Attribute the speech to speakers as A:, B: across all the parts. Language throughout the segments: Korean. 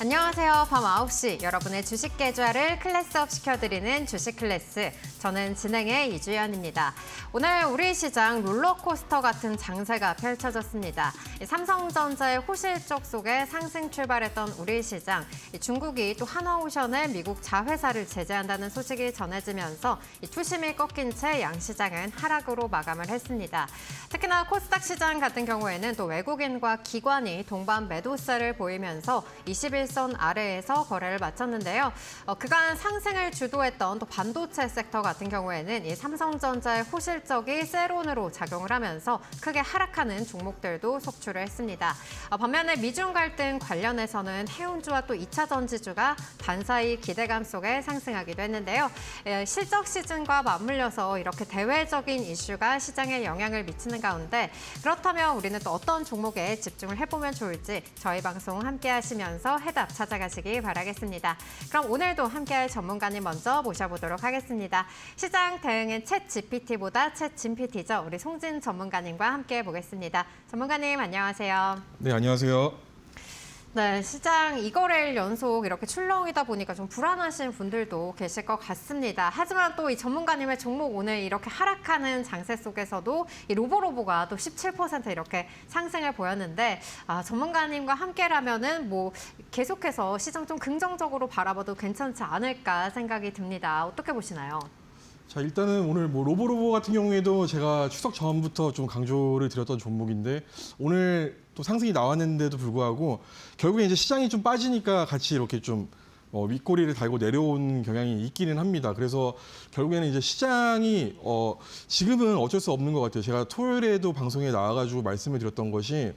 A: 안녕하세요. 밤 9시 여러분의 주식 계좌를 클래스업 시켜드리는 주식 클래스. 저는 진행의 이주연입니다. 오늘 우리 시장 롤러코스터 같은 장세가 펼쳐졌습니다. 삼성전자의 호실적 속에 상승 출발했던 우리 시장. 중국이 또 한화오션의 미국 자회사를 제재한다는 소식이 전해지면서 투심이 꺾인 채 양시장은 하락으로 마감을 했습니다. 특히나 코스닥 시장 같은 경우에는 또 외국인과 기관이 동반 매도세를 보이면서 21선 아래에서 거래를 마쳤는데요. 그간 상승을 주도했던 또 반도체 섹터 같은 경우에는 이 삼성전자의 호실적이 세론으로 작용을 하면서 크게 하락하는 종목들도 속출을 했습니다. 반면에 미중 갈등 관련해서는 해운주와 또 2차 전지주가 반사이 기대감 속에 상승하기도 했는데요. 실적 시즌과 맞물려서 이렇게 대외적인 이슈가 시장에 영향을 미치는 가운데 그렇다면 우리는 또 어떤 종목에 집중을 해보면 좋을지 저희 방송 함께 하시면서 해답 찾아가시기 바라겠습니다. 그럼 오늘도 함께할 전문가님 먼저 모셔보도록 하겠습니다. 시장 대응은 챗 GPT보다 챗 GPT죠. 우리 송진 전문가님과 함께 보겠습니다. 전문가님 안녕하세요.
B: 네, 안녕하세요.
A: 네, 시장 2거래일 연속 이렇게 출렁이다 보니까 좀 불안하신 분들도 계실 것 같습니다. 하지만 또 이 전문가님의 종목 오늘 이렇게 하락하는 장세 속에서도 이 로보로보가 또 17% 이렇게 상승을 보였는데 전문가님과 함께라면은 뭐 계속해서 시장 좀 긍정적으로 바라봐도 괜찮지 않을까 생각이 듭니다. 어떻게 보시나요?
B: 자, 일단은 오늘 뭐 로보로보 같은 경우에도 제가 추석 전부터 좀 강조를 드렸던 종목인데 오늘 또 상승이 나왔는데도 불구하고 결국에 이제 시장이 좀 빠지니까 같이 이렇게 좀 윗꼬리를 달고 내려온 경향이 있기는 합니다. 그래서 결국에는 이제 시장이 지금은 어쩔 수 없는 것 같아요. 제가 토요일에도 방송에 나와가지고 말씀을 드렸던 것이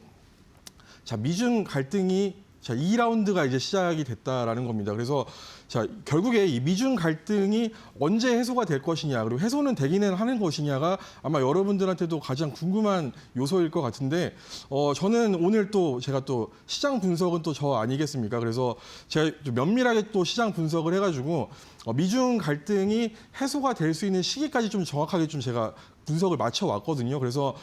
B: 자, 미중 갈등이 자, 2라운드가 이제 시작이 됐다라는 겁니다. 그래서 자, 결국에 이 미중 갈등이 언제 해소가 될 것이냐, 그리고 해소는 되기는 하는 것이냐가 아마 여러분들한테도 가장 궁금한 요소일 것 같은데, 저는 오늘 또 제가 또 시장 분석은 또 저 아니겠습니까? 그래서 제가 좀 면밀하게 또 시장 분석을 해가지고 미중 갈등이 해소가 될 수 있는 시기까지 좀 정확하게 좀 제가 분석을 맞춰 왔거든요. 그래서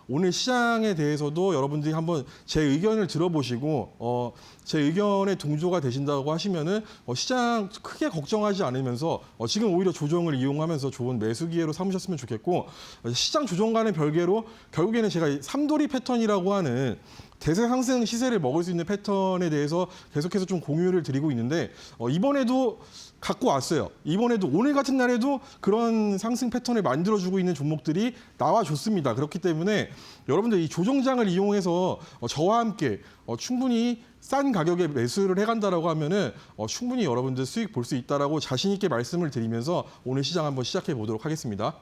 B: 오늘 시장에 대해서도 여러분들이 한번 제 의견을 들어보시고 제 의견에 동조가 되신다고 하시면은 시장 크게 걱정하지 않으면서 지금 오히려 조정을 이용하면서 좋은 매수 기회로 삼으셨으면 좋겠고 시장 조정과는 별개로 결국에는 제가 이 삼도리 패턴이라고 하는 대세 상승 시세를 먹을 수 있는 패턴에 대해서 계속해서 좀 공유를 드리고 있는데 이번에도 갖고 왔어요. 이번에도 오늘 같은 날에도 그런 상승 패턴을 만들어주고 있는 종목들이 나와줬습니다. 그렇기 때문에 여러분들 이 조정장을 이용해서 저와 함께 충분히 싼 가격에 매수를 해간다라고 하면은 충분히 여러분들 수익 볼 수 있다라고 자신 있게 말씀을 드리면서 오늘 시장 한번 시작해 보도록 하겠습니다.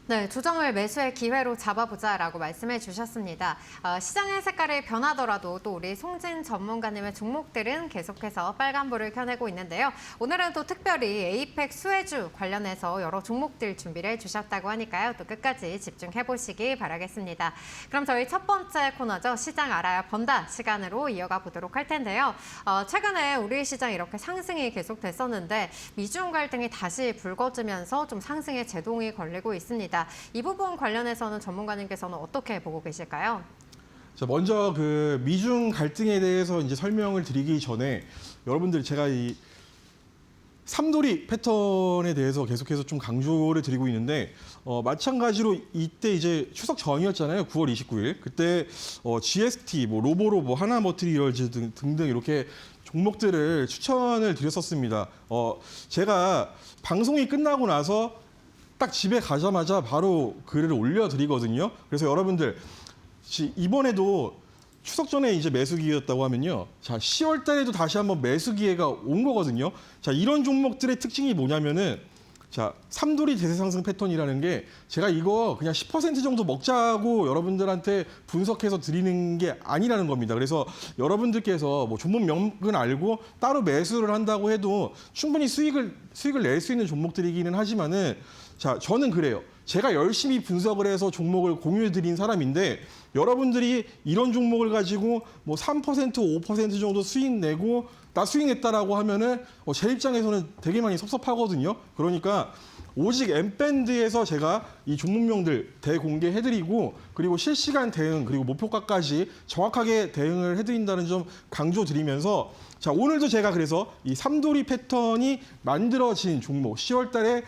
A: 네, 조정을 매수의 기회로 잡아보자라고 말씀해 주셨습니다. 시장의 색깔이 변하더라도 또 우리 송진 전문가님의 종목들은 계속해서 빨간불을 켜내고 있는데요. 오늘은 또 특별히 에이펙 수혜주 관련해서 여러 종목들 준비를 해주셨다고 하니까요. 또 끝까지 집중해 보시기 바라겠습니다. 그럼 저희 첫 번째 코너죠. 시장 알아야 번다 시간으로 이어가 보도록 할 텐데요. 최근에 우리 시장 이렇게 상승이 계속됐었는데 미중 갈등이 다시 불거지면서 좀 상승에 제동이 걸리고 있습니다. 이 부분 관련해서는 전문가님께서는 어떻게 보고 계실까요?
B: 자, 먼저 그 미중 갈등에 대해서 이제 설명을 드리기 전에 여러분들 제가 이 삼도리 패턴에 대해서 계속해서 좀 강조를 드리고 있는데 마찬가지로 이때 이제 추석 전이었잖아요. 9월 29일. 그때 GST, 뭐 로보로보, 하나머티리얼즈 등등 이렇게 종목들을 추천을 드렸었습니다. 제가 방송이 끝나고 나서 딱 집에 가자마자 바로 글을 올려드리거든요. 그래서 여러분들 이번에도 추석 전에 이제 매수 기회였다고 하면요. 자, 10월 달에도 다시 한번 매수 기회가 온 거거든요. 자, 이런 종목들의 특징이 뭐냐면은 자, 삼도리 대세 상승 패턴이라는 게 제가 이거 그냥 10% 정도 먹자고 여러분들한테 분석해서 드리는 게 아니라는 겁니다. 그래서 여러분들께서 뭐 종목명은 알고 따로 매수를 한다고 해도 충분히 수익을 낼 수 있는 종목들이기는 하지만은 자, 저는 그래요. 제가 열심히 분석을 해서 종목을 공유해 드린 사람인데 여러분들이 이런 종목을 가지고 뭐 3%, 5% 정도 수익 내고 나 수익 냈다라고 하면은 제 입장에서는 되게 많이 섭섭하거든요. 그러니까 오직 M밴드에서 제가 이 종목명들 대공개해드리고 그리고 실시간 대응 그리고 목표가까지 정확하게 대응을 해드린다는 점 강조드리면서 자 오늘도 제가 그래서 이 삼돌이 패턴이 만들어진 종목 10월 달에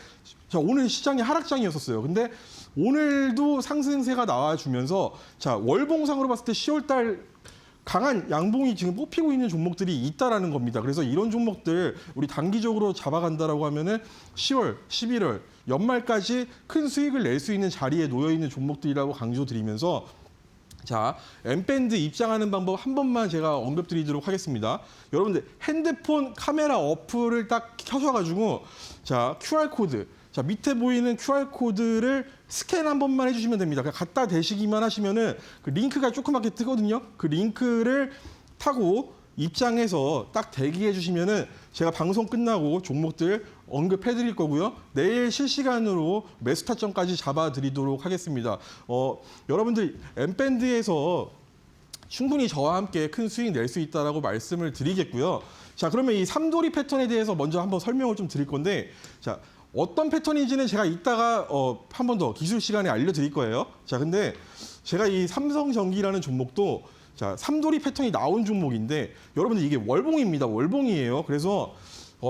B: 자 오늘 시장이 하락장이었었어요. 근데 오늘도 상승세가 나와주면서 자 월봉상으로 봤을 때 10월 달 강한 양봉이 지금 뽑히고 있는 종목들이 있다라는 겁니다. 그래서 이런 종목들 우리 단기적으로 잡아간다라고 하면은 10월, 11월 연말까지 큰 수익을 낼 수 있는 자리에 놓여 있는 종목들이라고 강조드리면서 자, M밴드 입장하는 방법 한 번만 제가 언급드리도록 하겠습니다. 여러분들 핸드폰 카메라 어플을 딱 켜셔가지고 자 QR코드 자 밑에 보이는 QR코드를 스캔 한 번만 해주시면 됩니다. 그냥 갖다 대시기만 하시면은 그 링크가 조그맣게 뜨거든요. 그 링크를 타고 입장해서 딱 대기해 주시면은 제가 방송 끝나고 종목들 언급해 드릴 거고요. 내일 실시간으로 매수 타점까지 잡아 드리도록 하겠습니다. 여러분들 M밴드에서 충분히 저와 함께 큰 수익 낼 수 있다라고 말씀을 드리겠고요. 자, 그러면 이 삼돌이 패턴에 대해서 먼저 한번 설명을 좀 드릴 건데 자, 어떤 패턴인지는 제가 이따가 한 번 더 기술 시간에 알려드릴 거예요. 자, 근데 제가 이 삼성전기라는 종목도 자, 삼돌이 패턴이 나온 종목인데 여러분들 이게 월봉입니다. 월봉이에요. 그래서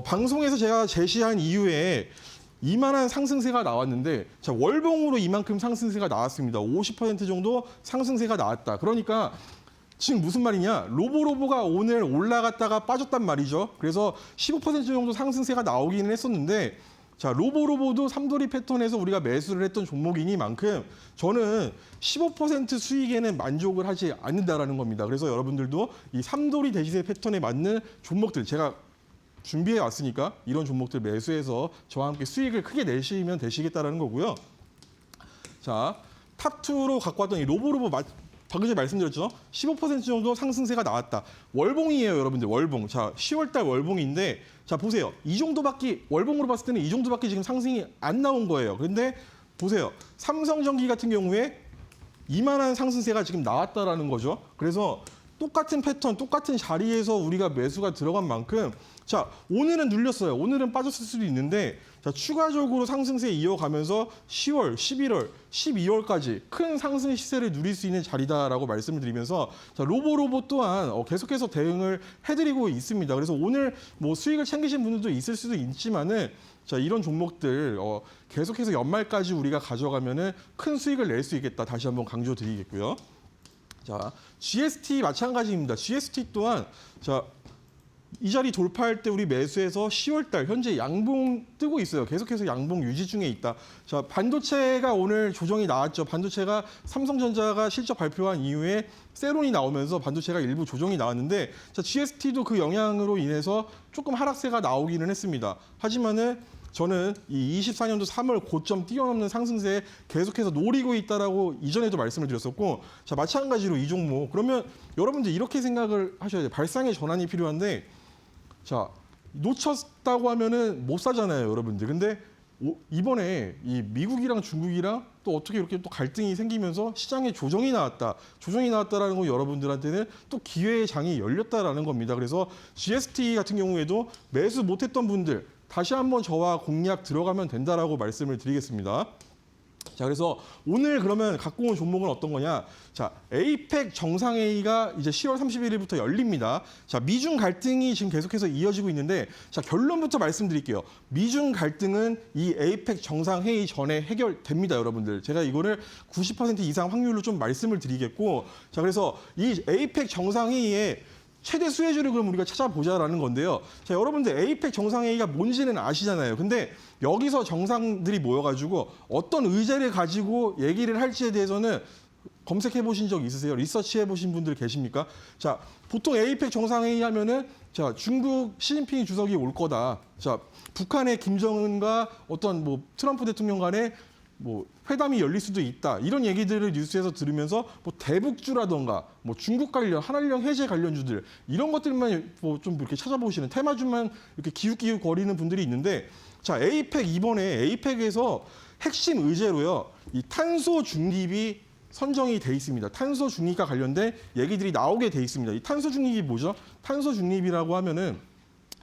B: 방송에서 제가 제시한 이후에 이만한 상승세가 나왔는데 자, 월봉으로 이만큼 상승세가 나왔습니다. 50% 정도 상승세가 나왔다. 그러니까 지금 무슨 말이냐? 로보로보가 오늘 올라갔다가 빠졌단 말이죠. 그래서 15% 정도 상승세가 나오기는 했었는데 자, 로보로보도 삼돌이 패턴에서 우리가 매수를 했던 종목이니만큼 저는 15% 수익에는 만족을 하지 않는다라는 겁니다. 그래서 여러분들도 이 삼돌이 대시세 패턴에 맞는 종목들 제가 준비해 왔으니까 이런 종목들 매수해서 저와 함께 수익을 크게 내시면 되시겠다라는 거고요. 자, 탑2로 갖고 왔던 이 로보로보 방금 전에 말씀드렸죠. 15% 정도 상승세가 나왔다. 월봉이에요, 여러분들. 월봉. 자, 10월 달 월봉인데 자, 보세요. 이 정도밖에 월봉으로 봤을 때는 이 정도밖에 지금 상승이 안 나온 거예요. 그런데 보세요. 삼성전기 같은 경우에 이만한 상승세가 지금 나왔다라는 거죠. 그래서 똑같은 패턴, 똑같은 자리에서 우리가 매수가 들어간 만큼 자, 오늘은 눌렸어요. 오늘은 빠졌을 수도 있는데 자, 추가적으로 상승세 이어가면서 10월, 11월, 12월까지 큰 상승 시세를 누릴 수 있는 자리다라고 말씀을 드리면서 자, 로보로보 또한 계속해서 대응을 해드리고 있습니다. 그래서 오늘 뭐 수익을 챙기신 분들도 있을 수도 있지만은 자, 이런 종목들 계속해서 연말까지 우리가 가져가면은 큰 수익을 낼 수 있겠다. 다시 한번 강조드리겠고요. 자, GST 마찬가지입니다. GST 또한 자, 이 자리 돌파할 때 우리 매수해서 10월 달 현재 양봉 뜨고 있어요. 계속해서 양봉 유지 중에 있다. 자, 반도체가 오늘 조정이 나왔죠. 반도체가 삼성전자가 실적 발표한 이후에 세론이 나오면서 반도체가 일부 조정이 나왔는데 자, GST도 그 영향으로 인해서 조금 하락세가 나오기는 했습니다. 하지만은 저는 이 24년도 3월 고점 뛰어넘는 상승세에 계속해서 노리고 있다라고 이전에도 말씀을 드렸었고 자, 마찬가지로 이 종목 그러면 여러분들 이렇게 생각을 하셔야 돼요. 발상의 전환이 필요한데 자, 놓쳤다고 하면은 못 사잖아요, 여러분들. 근데 이번에 이 미국이랑 중국이랑 또 어떻게 이렇게 또 갈등이 생기면서 시장에 조정이 나왔다. 조정이 나왔다라는 건 여러분들한테는 또 기회의 장이 열렸다라는 겁니다. 그래서 GST 같은 경우에도 매수 못했던 분들 다시 한번 저와 공략 들어가면 된다라고 말씀을 드리겠습니다. 자, 그래서 오늘 그러면 갖고 온 종목은 어떤 거냐? 자, 에이펙 정상회의가 이제 10월 31일부터 열립니다. 자, 미중 갈등이 지금 계속해서 이어지고 있는데, 자, 결론부터 말씀드릴게요. 미중 갈등은 이 에이펙 정상회의 전에 해결됩니다, 여러분들. 제가 이거를 90% 이상 확률로 좀 말씀을 드리겠고, 자, 그래서 이 에이펙 정상회의에 최대 수혜주를 그럼 우리가 찾아보자라는 건데요. 자, 여러분들 에이펙 정상회의가 뭔지는 아시잖아요. 근데 여기서 정상들이 모여가지고 어떤 의제를 가지고 얘기를 할지에 대해서는 검색해 보신 적 있으세요? 리서치해 보신 분들 계십니까? 자, 보통 에이펙 정상회의 하면은 자, 중국 시진핑 주석이 올 거다. 자, 북한의 김정은과 어떤 뭐 트럼프 대통령 간에 뭐 회담이 열릴 수도 있다. 이런 얘기들을 뉴스에서 들으면서 뭐 대북주라던가 뭐 중국 관련, 한한령 해제 관련주들 이런 것들만 뭐 좀 이렇게 찾아보시는 테마주만 이렇게 기웃기웃 거리는 분들이 있는데 자, 에이펙 이번에 에이펙에서 핵심 의제로요. 이 탄소 중립이 선정이 돼 있습니다. 탄소 중립과 관련된 얘기들이 나오게 돼 있습니다. 이 탄소 중립이 뭐죠? 탄소 중립이라고 하면은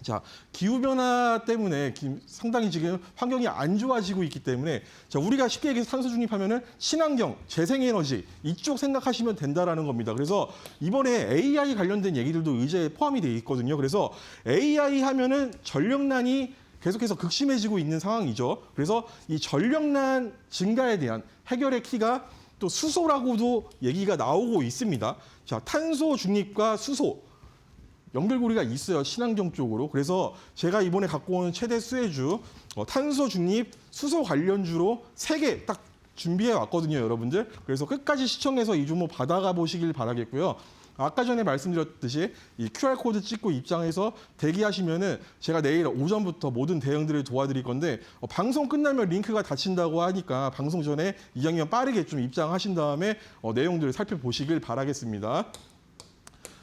B: 자, 기후변화 때문에 상당히 지금 환경이 안 좋아지고 있기 때문에 자, 우리가 쉽게 얘기해서 탄소 중립하면은 친환경, 재생에너지 이쪽 생각하시면 된다라는 겁니다. 그래서 이번에 AI 관련된 얘기들도 의제에 포함이 돼 있거든요. 그래서 AI 하면은 전력난이 계속해서 극심해지고 있는 상황이죠. 그래서 이 전력난 증가에 대한 해결의 키가 또 수소라고도 얘기가 나오고 있습니다. 자, 탄소 중립과 수소 연결고리가 있어요. 친환경 쪽으로. 그래서 제가 이번에 갖고 온 최대 수혜주 탄소 중립 수소 관련주로 3개 딱 준비해 왔거든요, 여러분들. 그래서 끝까지 시청해서 이 종목 받아가 보시길 바라겠고요. 아까 전에 말씀드렸듯이 이 QR코드 찍고 입장해서 대기하시면은 제가 내일 오전부터 모든 대응들을 도와드릴 건데 방송 끝나면 링크가 닫힌다고 하니까 방송 전에 이왕이면 빠르게 좀 입장하신 다음에 내용들을 살펴보시길 바라겠습니다.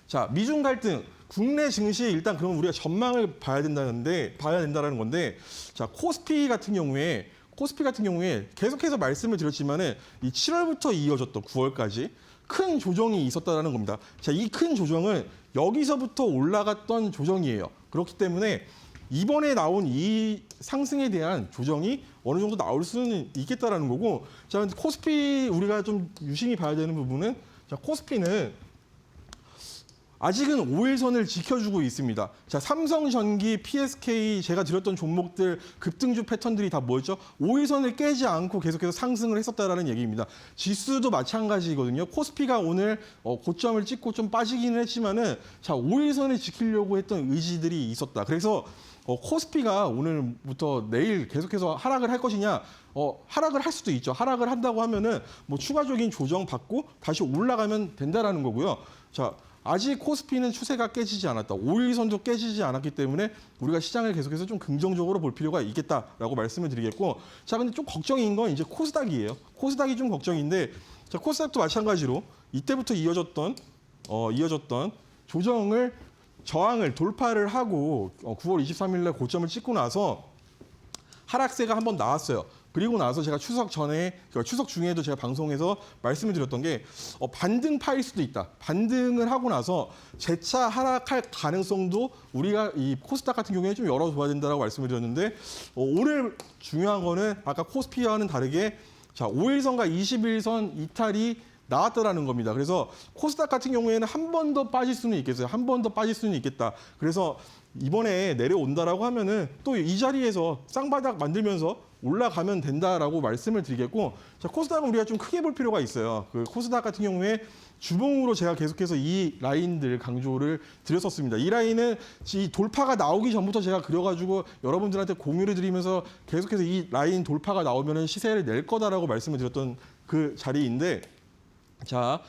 B: 자, 미중 갈등. 국내 증시에 일단 그러면 우리가 전망을 봐야 된다는 건데, 자, 코스피 같은 경우에 계속해서 말씀을 드렸지만은 이 7월부터 이어졌던 9월까지 큰 조정이 있었다는 겁니다. 자, 이 큰 조정은 여기서부터 올라갔던 조정이에요. 그렇기 때문에 이번에 나온 이 상승에 대한 조정이 어느 정도 나올 수는 있겠다라는 거고, 자, 코스피 우리가 좀 유심히 봐야 되는 부분은 자, 코스피는 아직은 5일선을 지켜주고 있습니다. 자, 삼성전기, PSK 제가 드렸던 종목들 급등주 패턴들이 다 뭐였죠? 5일선을 깨지 않고 계속해서 상승을 했었다라는 얘기입니다. 지수도 마찬가지거든요. 코스피가 오늘 고점을 찍고 좀 빠지기는 했지만은 자, 5일선을 지키려고 했던 의지들이 있었다. 그래서 코스피가 오늘부터 내일 계속해서 하락을 할 것이냐? 하락을 할 수도 있죠. 하락을 한다고 하면은 뭐 추가적인 조정 받고 다시 올라가면 된다라는 거고요. 자, 아직 코스피는 추세가 깨지지 않았다. 5일선도 깨지지 않았기 때문에 우리가 시장을 계속해서 좀 긍정적으로 볼 필요가 있겠다라고 말씀을 드리겠고, 자, 근데 좀 걱정인 건 이제 코스닥이에요. 코스닥이 좀 걱정인데, 자, 코스닥도 마찬가지로 이때부터 이어졌던 조정을 저항을 돌파를 하고 9월 23일 날 고점을 찍고 나서 하락세가 한번 나왔어요. 그리고 나서 제가 추석 중에도 제가 방송에서 말씀을 드렸던 게 반등파일 수도 있다. 반등을 하고 나서 재차 하락할 가능성도 우리가 이 코스닥 같은 경우에 좀 열어둬야 된다라고 말씀을 드렸는데 오늘 중요한 거는 아까 코스피와는 다르게 자, 5일선과 21선 이탈이 나왔다라는 겁니다. 그래서 코스닥 같은 경우에는 한 번 더 빠질 수는 있겠어요. 한 번 더 빠질 수는 있겠다. 그래서 이번에 내려온다라고 하면은 또 이 자리에서 쌍바닥 만들면서 올라가면 된다라고 말씀을 드리겠고, 자, 코스닥은 우리가 좀 크게 볼 필요가 있어요. 그 코스닥 같은 경우에 주봉으로 제가 계속해서 이 라인들 강조를 드렸었습니다. 이 라인은 이 돌파가 나오기 전부터 제가 그려가지고 여러분들한테 공유를 드리면서 계속해서 이 라인 돌파가 나오면은 시세를 낼 거다라고 말씀을 드렸던 그 자리인데, 자,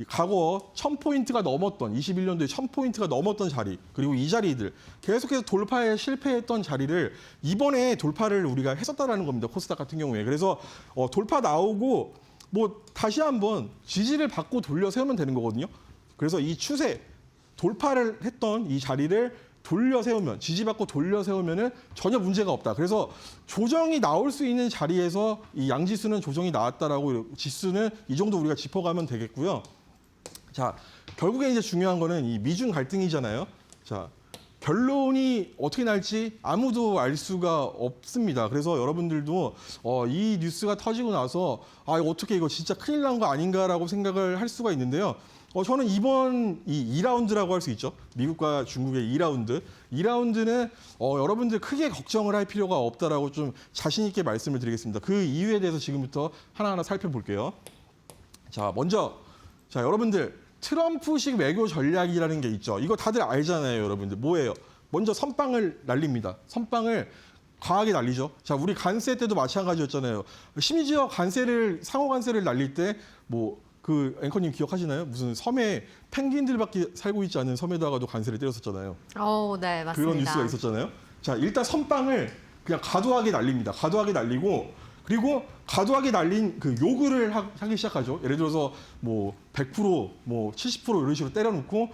B: 과거 1000포인트가 넘었던 21년도에 1000포인트가 넘었던 자리, 그리고 이 자리들 계속해서 돌파에 실패했던 자리를 이번에 돌파를 우리가 했었다라는 겁니다. 코스닥 같은 경우에. 그래서 돌파 나오고 뭐 다시 한번 지지를 받고 돌려 세우면 되는 거거든요. 그래서 이 추세 돌파를 했던 이 자리를 돌려 세우면, 지지받고 돌려 세우면은 전혀 문제가 없다. 그래서 조정이 나올 수 있는 자리에서 이 양지수는 조정이 나왔다라고, 지수는 이 정도 우리가 짚어가면 되겠고요. 자, 결국에 이제 중요한 거는 이 미중 갈등이잖아요. 자, 결론이 어떻게 날지 아무도 알 수가 없습니다. 그래서 여러분들도 이 뉴스가 터지고 나서 어떻게 이거 진짜 큰일 난 거 아닌가라고 생각을 할 수가 있는데요. 저는 이번 이 2라운드라고 할 수 있죠. 미국과 중국의 2라운드. 2라운드는 여러분들 크게 걱정을 할 필요가 없다라고 좀 자신 있게 말씀을 드리겠습니다. 그 이유에 대해서 지금부터 하나하나 살펴볼게요. 자, 먼저 자, 여러분들 트럼프식 외교 전략이라는 게 있죠. 이거 다들 알잖아요, 여러분들. 뭐예요? 먼저 선빵을 날립니다. 선빵을 강하게 날리죠. 자, 우리 관세 때도 마찬가지였잖아요. 심지어 상호 관세를 날릴 때 그 앵커님 기억하시나요? 무슨 섬에 펭귄들밖에 살고 있지 않은 섬에다가도 관세를 때렸었잖아요.
A: 네, 맞습니다.
B: 그런 뉴스가 있었잖아요. 자, 일단 선빵을 그냥 과도하게 날립니다. 과도하게 날리고, 그리고 과도하게 날린 그 요구를 하기 시작하죠. 예를 들어서 100%, 70% 이런 식으로 때려놓고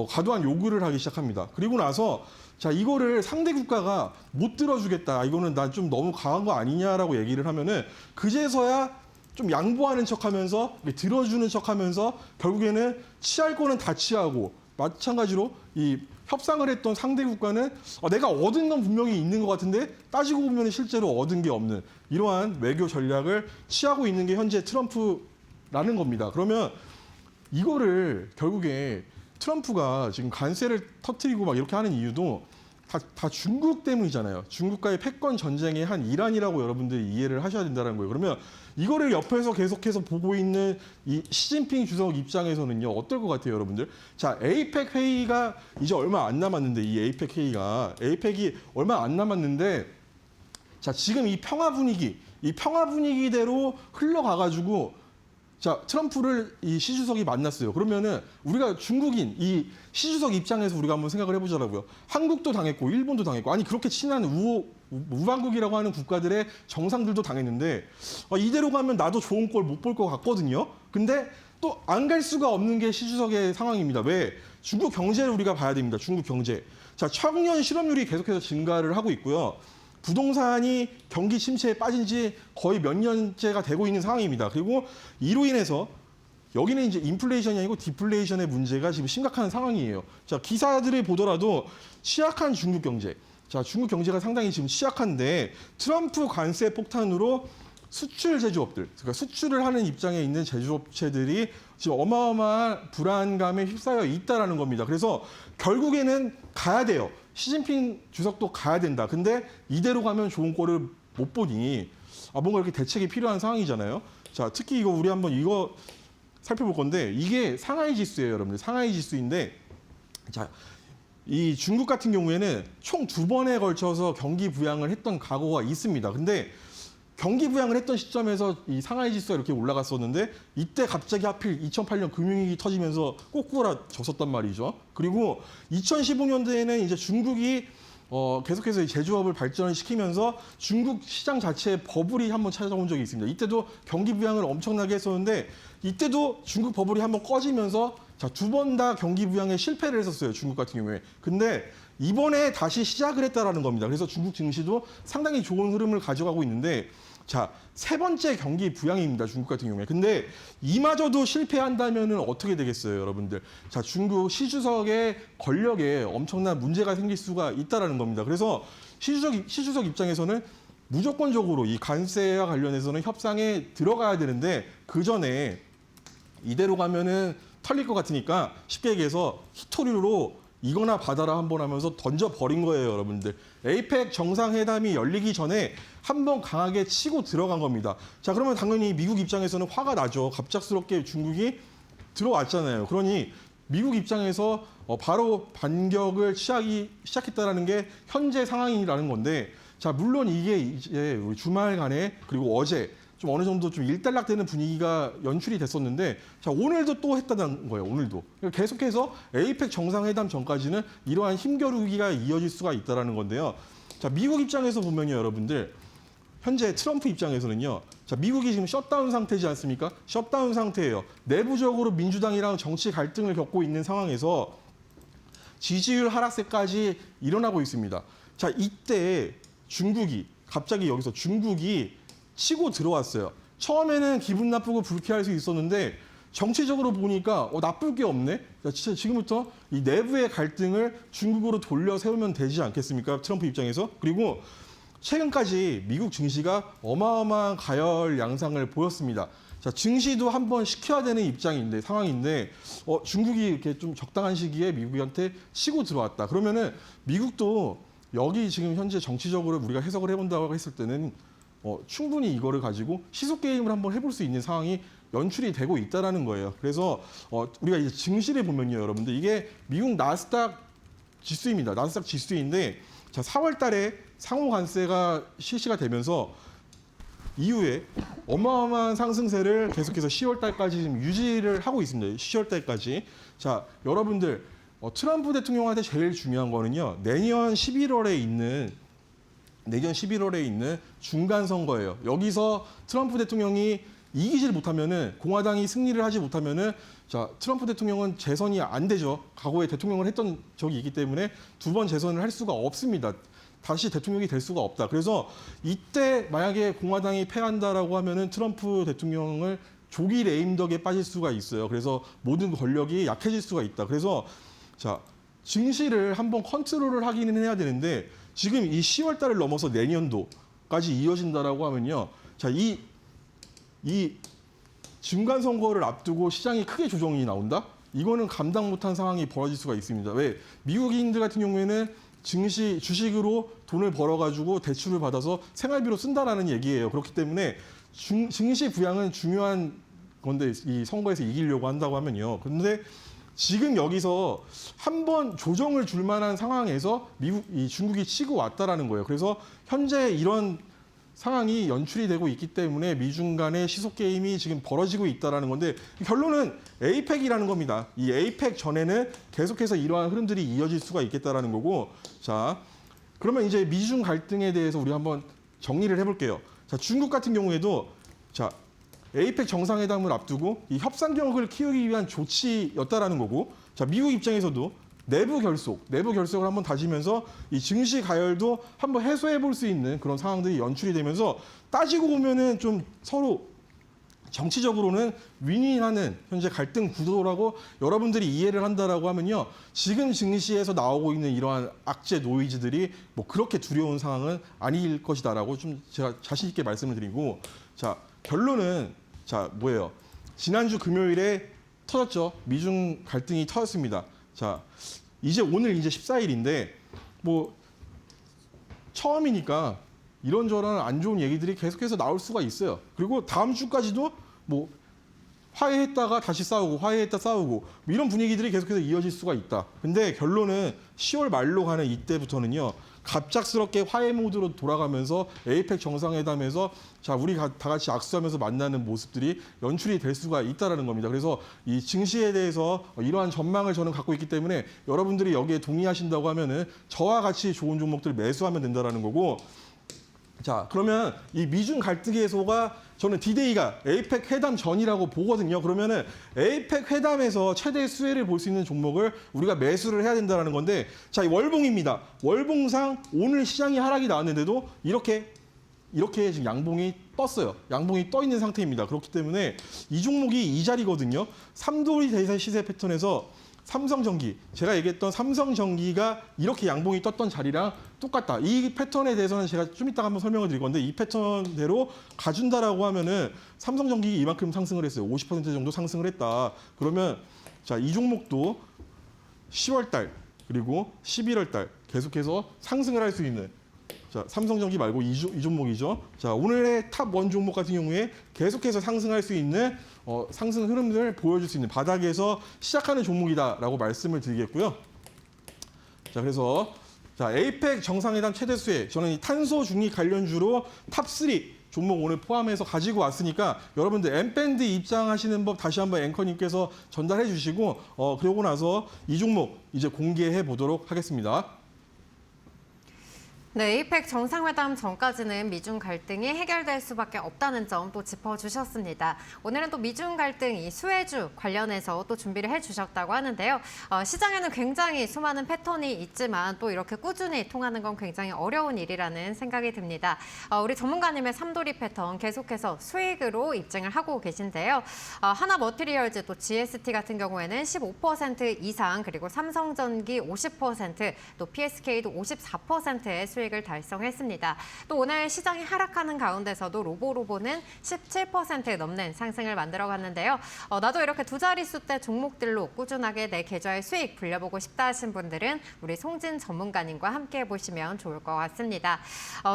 B: 과도한 요구를 하기 시작합니다. 그리고 나서 자, 이거를 상대 국가가 못 들어주겠다. 이거는 난 좀 너무 강한 거 아니냐라고 얘기를 하면은 그제서야 좀 양보하는 척하면서 들어주는 척하면서 결국에는 취할 거는 다 취하고, 마찬가지로 이 협상을 했던 상대 국가는 내가 얻은 건 분명히 있는 것 같은데 따지고 보면 실제로 얻은 게 없는 이러한 외교 전략을 취하고 있는 게 현재 트럼프라는 겁니다. 그러면 이거를 결국에 트럼프가 지금 관세를 터뜨리고 막 이렇게 하는 이유도 다 중국 때문이잖아요. 중국과의 패권 전쟁의 한 일환이라고 여러분들이 이해를 하셔야 된다는 거예요. 그러면 이거를 옆에서 계속해서 보고 있는 이 시진핑 주석 입장에서는요, 어떨 것 같아요, 여러분들? 자, 에이펙 회의가 이제 얼마 안 남았는데, 이 에이펙 회의가, 에이펙이 얼마 안 남았는데, 자, 지금 이 평화 분위기대로 흘러가가지고, 자, 트럼프를 이 시 주석이 만났어요. 그러면은 우리가 중국인 이 시 주석 입장에서 우리가 한번 생각을 해보자고요. 한국도 당했고 일본도 당했고 아니 그렇게 친한 우방국이라고 하는 국가들의 정상들도 당했는데 이대로 가면 나도 좋은 꼴 못 볼 것 같거든요. 근데 또 안 갈 수가 없는 게 시 주석의 상황입니다. 왜? 중국 경제를 우리가 봐야 됩니다. 중국 경제. 자, 청년 실업률이 계속해서 증가를 하고 있고요. 부동산이 경기 침체에 빠진 지 거의 몇 년째가 되고 있는 상황입니다. 그리고 이로 인해서 여기는 이제 인플레이션이 아니고 디플레이션의 문제가 지금 심각한 상황이에요. 자, 기사들을 보더라도 취약한 중국 경제. 자, 중국 경제가 상당히 지금 취약한데 트럼프 관세 폭탄으로 수출 제조업들, 그러니까 수출을 하는 입장에 있는 제조업체들이 지금 어마어마한 불안감에 휩싸여 있다라는 겁니다. 그래서 결국에는 가야 돼요. 시진핑 주석도 가야 된다. 근데 이대로 가면 좋은 꼴을 못 보니 뭔가 이렇게 대책이 필요한 상황이잖아요. 자, 특히 우리 한번 이거 살펴볼 건데 이게 상하이 지수예요, 여러분들. 상하이 지수인데 자, 이 중국 같은 경우에는 총 2번에 걸쳐서 경기 부양을 했던 과거가 있습니다. 근데 경기 부양을 했던 시점에서 이 상하이 지수가 이렇게 올라갔었는데 이때 갑자기 하필 2008년 금융위기 터지면서 꼬꾸라졌었단 말이죠. 그리고 2015년도에는 이제 중국이 계속해서 이 제조업을 발전을 시키면서 중국 시장 자체에 버블이 한번 찾아온 적이 있습니다. 이때도 경기 부양을 엄청나게 했었는데 이때도 중국 버블이 한번 꺼지면서 자, 2번 다 경기 부양에 실패를 했었어요. 중국 같은 경우에. 근데 이번에 다시 시작을 했다라는 겁니다. 그래서 중국 증시도 상당히 좋은 흐름을 가져가고 있는데 자, 3번째 경기 부양입니다. 중국 같은 경우에. 근데 이마저도 실패한다면은 어떻게 되겠어요, 여러분들? 자, 중국 시 주석의 권력에 엄청난 문제가 생길 수가 있다라는 겁니다. 그래서 시 주석 입장에서는 무조건적으로 이 관세와 관련해서는 협상에 들어가야 되는데 그 전에 이대로 가면은 털릴 것 같으니까 쉽게 얘기해서 히토류로 이거나 받아라 한번 하면서 던져버린 거예요, 여러분들. 에이펙 정상회담이 열리기 전에 한번 강하게 치고 들어간 겁니다. 자, 그러면 당연히 미국 입장에서는 화가 나죠. 갑작스럽게 중국이 들어왔잖아요. 그러니 미국 입장에서 바로 반격을 취하기 시작했다는 게 현재 상황이라는 건데 자, 물론 이게 이제 우리 주말간에 그리고 어제 좀 어느 정도 좀 일단락되는 분위기가 연출이 됐었는데 자, 오늘도 또 했다는 거예요. 오늘도. 계속해서 에이펙 정상회담 전까지는 이러한 힘겨루기가 이어질 수가 있다는 건데요. 자, 미국 입장에서 보면요, 여러분들. 현재 트럼프 입장에서는요. 자, 미국이 지금 셧다운 상태지 않습니까? 셧다운 상태예요. 내부적으로 민주당이랑 정치 갈등을 겪고 있는 상황에서 지지율 하락세까지 일어나고 있습니다. 자, 이때 갑자기 여기서 중국이 치고 들어왔어요. 처음에는 기분 나쁘고 불쾌할 수 있었는데 정치적으로 보니까 나쁠 게 없네. 진짜 지금부터 이 내부의 갈등을 중국으로 돌려 세우면 되지 않겠습니까? 트럼프 입장에서. 그리고 최근까지 미국 증시가 어마어마한 가열 양상을 보였습니다. 자, 증시도 한번 시켜야 되는 상황인데 중국이 이렇게 좀 적당한 시기에 미국한테 치고 들어왔다. 그러면은 미국도 여기 지금 현재 정치적으로 우리가 해석을 해본다고 했을 때는 충분히 이거를 가지고 시속 게임을 한번 해볼 수 있는 상황이 연출이 되고 있다라는 거예요. 그래서 우리가 이제 증시를 보면요, 여러분들 이게 미국 나스닥 지수입니다. 나스닥 지수인데 자, 4월 달에 상호 관세가 실시가 되면서 이후에 어마어마한 상승세를 계속해서 10월 달까지 지금 유지를 하고 있습니다. 10월 달까지. 자, 여러분들 트럼프 대통령한테 제일 중요한 거는요. 내년 11월에 있는 중간 선거예요. 여기서 트럼프 대통령이 이기질 못하면은 공화당이 승리를 하지 못하면은 자, 트럼프 대통령은 재선이 안 되죠. 과거에 대통령을 했던 적이 있기 때문에 2번 재선을 할 수가 없습니다. 다시 대통령이 될 수가 없다. 그래서 이때 만약에 공화당이 패한다라고 하면은 트럼프 대통령을 조기 레임덕에 빠질 수가 있어요. 그래서 모든 권력이 약해질 수가 있다. 그래서 자, 증시를 한번 컨트롤을 하기는 해야 되는데 지금 이 10월 달을 넘어서 내년도까지 이어진다라고 하면요. 자, 이 중간 선거를 앞두고 시장이 크게 조정이 나온다? 이거는 감당 못한 상황이 벌어질 수가 있습니다. 왜? 미국인들 같은 경우에는 증시, 주식으로 돈을 벌어가지고 대출을 받아서 생활비로 쓴다라는 얘기예요. 그렇기 때문에 증시 부양은 중요한 건데 이 선거에서 이기려고 한다고 하면요. 그런데 지금 여기서 한번 조정을 줄 만한 상황에서 중국이 치고 왔다라는 거예요. 그래서 현재 이런 상황이 연출이 되고 있기 때문에 미중 간의 시속 게임이 지금 벌어지고 있다라는 건데 결론은 에이펙이라는 겁니다. 이 에이펙 전에는 계속해서 이러한 흐름들이 이어질 수가 있겠다라는 거고, 자 그러면 이제 미중 갈등에 대해서 우리 한번 정리를 해볼게요. 자, 중국 같은 경우에도 자 에이펙 정상회담을 앞두고 이 협상력을 키우기 위한 조치였다라는 거고, 자 미국 입장에서도 내부 결속을 한번 다지면서 이 증시 가열도 한번 해소해 볼 수 있는 그런 상황들이 연출이 되면서 따지고 보면은 좀 서로 정치적으로는 윈윈하는 현재 갈등 구도라고 여러분들이 이해를 한다라고 하면요. 지금 증시에서 나오고 있는 이러한 악재 노이즈들이 뭐 그렇게 두려운 상황은 아닐 것이다라고 좀 제가 자신 있게 말씀을 드리고, 자 결론은 자 뭐예요? 지난주 금요일에 터졌죠. 미중 갈등이 터졌습니다. 자, 오늘 이제 14일인데 뭐 처음이니까 이런저런 안 좋은 얘기들이 계속해서 나올 수가 있어요. 그리고 다음 주까지도 뭐 화해했다가 다시 싸우고 화해했다 싸우고 뭐 이런 분위기들이 계속해서 이어질 수가 있다. 근데 결론은 10월 말로 가는 이때부터는요. 갑작스럽게 화해 모드로 돌아가면서 에이펙 정상회담에서 자 우리 다 같이 악수하면서 만나는 모습들이 연출이 될 수가 있다라는 겁니다. 그래서 이 증시에 대해서 이러한 전망을 저는 갖고 있기 때문에 여러분들이 여기에 동의하신다고 하면은 저와 같이 좋은 종목들 매수하면 된다라는 거고, 자 그러면 이 미중 갈등 해소가 저는 D-Day가 에이펙 회담 전이라고 보거든요. 그러면은 에이펙 회담에서 최대 수혜를 볼 수 있는 종목을 우리가 매수를 해야 된다는 건데, 자, 이 월봉입니다. 월봉상 오늘 시장이 하락이 나왔는데도 이렇게 지금 양봉이 떴어요. 양봉이 떠 있는 상태입니다. 그렇기 때문에 이 종목이 이 자리거든요. 삼도리 대세 시세 패턴에서 삼성전기, 제가 얘기했던 삼성전기가 이렇게 양봉이 떴던 자리랑 똑같다. 이 패턴에 대해서는 제가 좀 이따가 한번 설명을 드릴 건데 이 패턴대로 가준다라고 하면은 삼성전기 이만큼 상승을 했어요. 50% 정도 상승을 했다. 그러면 자, 이 종목도 10월 달 그리고 11월 달 계속해서 상승을 할 수 있는, 자, 삼성전기 말고 이 종목이죠. 자, 오늘의 탑 원 종목 같은 경우에 계속해서 상승할 수 있는 상승 흐름을 보여줄 수 있는 바닥에서 시작하는 종목이다라고 말씀을 드리겠고요. 자, 그래서 자, 에이펙 정상회담 최대 수혜, 저는 이 탄소 중립 관련주로 탑 3 종목 오늘 포함해서 가지고 왔으니까 여러분들 M밴드 입장하시는 법 다시 한번 앵커님께서 전달해 주시고 그러고 나서 이 종목 이제 공개해 보도록 하겠습니다.
A: 네, 에이펙 정상회담 전까지는 미중 갈등이 해결될 수밖에 없다는 점 또 짚어주셨습니다. 오늘은 또 미중 갈등 이 수혜주 관련해서 또 준비를 해주셨다고 하는데요. 시장에는 굉장히 수많은 패턴이 있지만 또 이렇게 꾸준히 통하는 건 굉장히 어려운 일이라는 생각이 듭니다. 우리 전문가님의 삼도리 패턴 계속해서 수익으로 입증을 하고 계신데요. 하나머티리얼즈 또 GST 같은 경우에는 15% 이상, 그리고 삼성전기 50%, 또 PSK도 54%의 수익을 달성했습니다. 또 오늘 시장이 하락하는 가운데서도 로보로보는 17% 넘는 상승을 만들어갔는데요. 나도 이렇게 두 자릿수대 종목들로 꾸준하게 내 계좌의 수익 불려보고 싶다 하신 분들은 우리 송진 전문가님과 함께 해보시면 좋을 것 같습니다.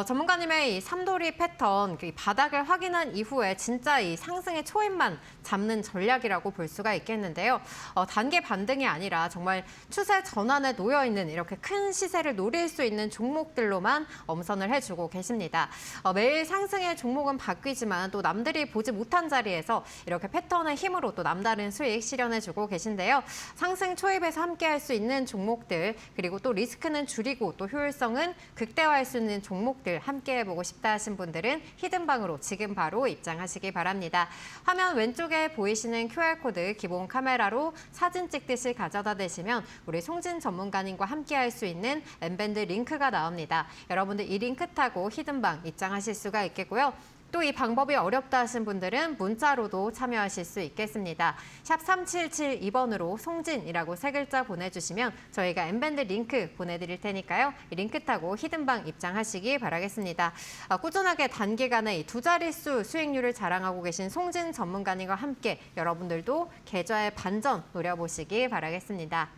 A: 전문가님의 이 삼도리 패턴, 이 바닥을 확인한 이후에 진짜 이 상승의 초입만 잡는 전략이라고 볼 수가 있겠는데요. 단계 반등이 아니라 정말 추세 전환에 놓여있는 이렇게 큰 시세를 노릴 수 있는 종목들로만 엄선을 해주고 계십니다. 매일 상승의 종목은 바뀌지만 또 남들이 보지 못한 자리에서 이렇게 패턴의 힘으로 또 남다른 수익 실현해주고 계신데요. 상승 초입에서 함께할 수 있는 종목들, 그리고 또 리스크는 줄이고 또 효율성은 극대화할 수 있는 종목들 함께 해보고 싶다 하신 분들은 히든방으로 지금 바로 입장하시기 바랍니다. 화면 왼쪽에 보이시는 QR코드 기본 카메라로 사진 찍듯이 가져다 대시면 우리 송진 전문가님과 함께할 수 있는 M밴드 링크가 나옵니다. 여러분들 이 링크 타고 히든방 입장하실 수가 있겠고요. 또 이 방법이 어렵다 하신 분들은 문자로도 참여하실 수 있겠습니다. 샵 3772번으로 송진이라고 3글자 보내주시면 저희가 M밴드 링크 보내드릴 테니까요. 이 링크 타고 히든방 입장하시기 바라겠습니다. 꾸준하게 단기간에 이 2자릿수 수익률을 자랑하고 계신 송진 전문가님과 함께 여러분들도 계좌의 반전 노려보시기 바라겠습니다.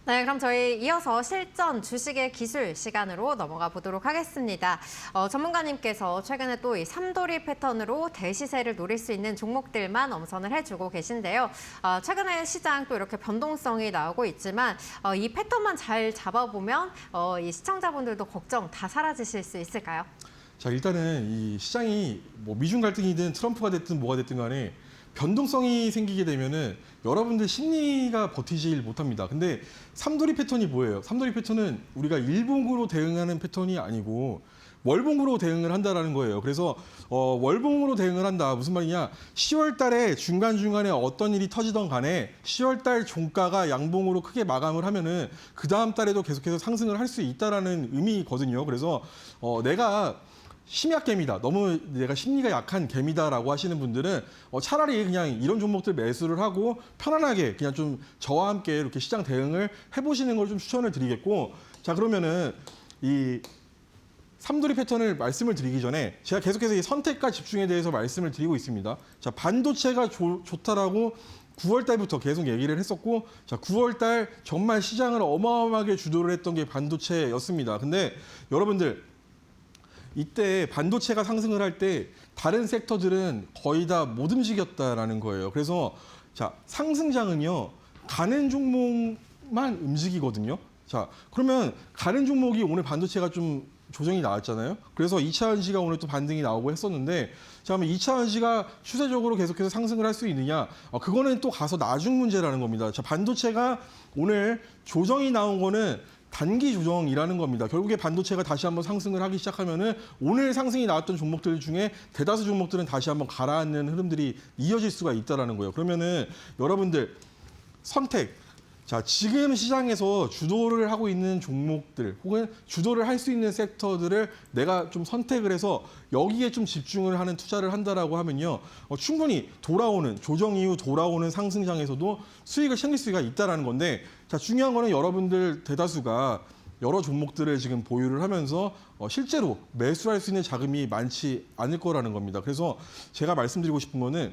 A: 네, 그럼 저희 이어서 실전 주식의 기술 시간으로 넘어가 보도록 하겠습니다. 전문가님께서 최근에 또 이 삼돌이 패턴으로 대시세를 노릴 수 있는 종목들만 엄선을 해주고 계신데요. 최근에 시장 또 이렇게 변동성이 나오고 있지만 이 패턴만 잘 잡아보면 이 시청자분들도 걱정 다 사라지실 수 있을까요?
B: 자, 일단은 이 시장이 뭐 미중 갈등이든 트럼프가 됐든 뭐가 됐든 간에 변동성이 생기게 되면은 여러분들 심리가 버티질 못합니다. 근데 삼돌이 패턴이 뭐예요? 삼돌이 패턴은 우리가 일봉으로 대응하는 패턴이 아니고 월봉으로 대응을 한다라는 거예요. 그래서 월봉으로 대응을 한다. 무슨 말이냐? 10월 달에 중간중간에 어떤 일이 터지던 간에 10월 달 종가가 양봉으로 크게 마감을 하면은 그 다음 달에도 계속해서 상승을 할 수 있다라는 의미거든요. 그래서 내가 심약개미다. 너무 내가 심리가 약한 개미다라고 하시는 분들은 차라리 그냥 이런 종목들 매수를 하고 편안하게 그냥 좀 저와 함께 이렇게 시장 대응을 해보시는 걸 좀 추천을 드리겠고, 자, 그러면은 이 삼돌이 패턴을 말씀을 드리기 전에 제가 계속해서 이 선택과 집중에 대해서 말씀을 드리고 있습니다. 자, 반도체가 좋다라고 9월 달부터 계속 얘기를 했었고, 자, 9월 달 정말 시장을 어마어마하게 주도를 했던 게 반도체였습니다. 근데 여러분들 이때 반도체가 상승을 할 때 다른 섹터들은 거의 다 못 움직였다라는 거예요. 그래서 자, 상승장은요, 가는 종목만 움직이거든요. 자, 그러면 가는 종목이 오늘 반도체가 좀 조정이 나왔잖아요. 그래서 2차 전지가 오늘 또 반등이 나오고 했었는데, 자, 그러면 2차 전지가 추세적으로 계속해서 상승을 할 수 있느냐? 그거는 또 가서 나중 문제라는 겁니다. 자, 반도체가 오늘 조정이 나온 거는 단기 조정이라는 겁니다. 결국에 반도체가 다시 한번 상승을 하기 시작하면은 오늘 상승이 나왔던 종목들 중에 대다수 종목들은 다시 한번 가라앉는 흐름들이 이어질 수가 있다라는 거예요. 그러면은 여러분들 선택. 자, 지금 시장에서 주도를 하고 있는 종목들 혹은 주도를 할 수 있는 섹터들을 내가 좀 선택을 해서 여기에 좀 집중을 하는 투자를 한다라고 하면요, 충분히 돌아오는 조정 이후 돌아오는 상승장에서도 수익을 챙길 수가 있다라는 건데, 자, 중요한 거는 여러분들 대다수가 여러 종목들을 지금 보유를 하면서 실제로 매수할 수 있는 자금이 많지 않을 거라는 겁니다. 그래서 제가 말씀드리고 싶은 거는,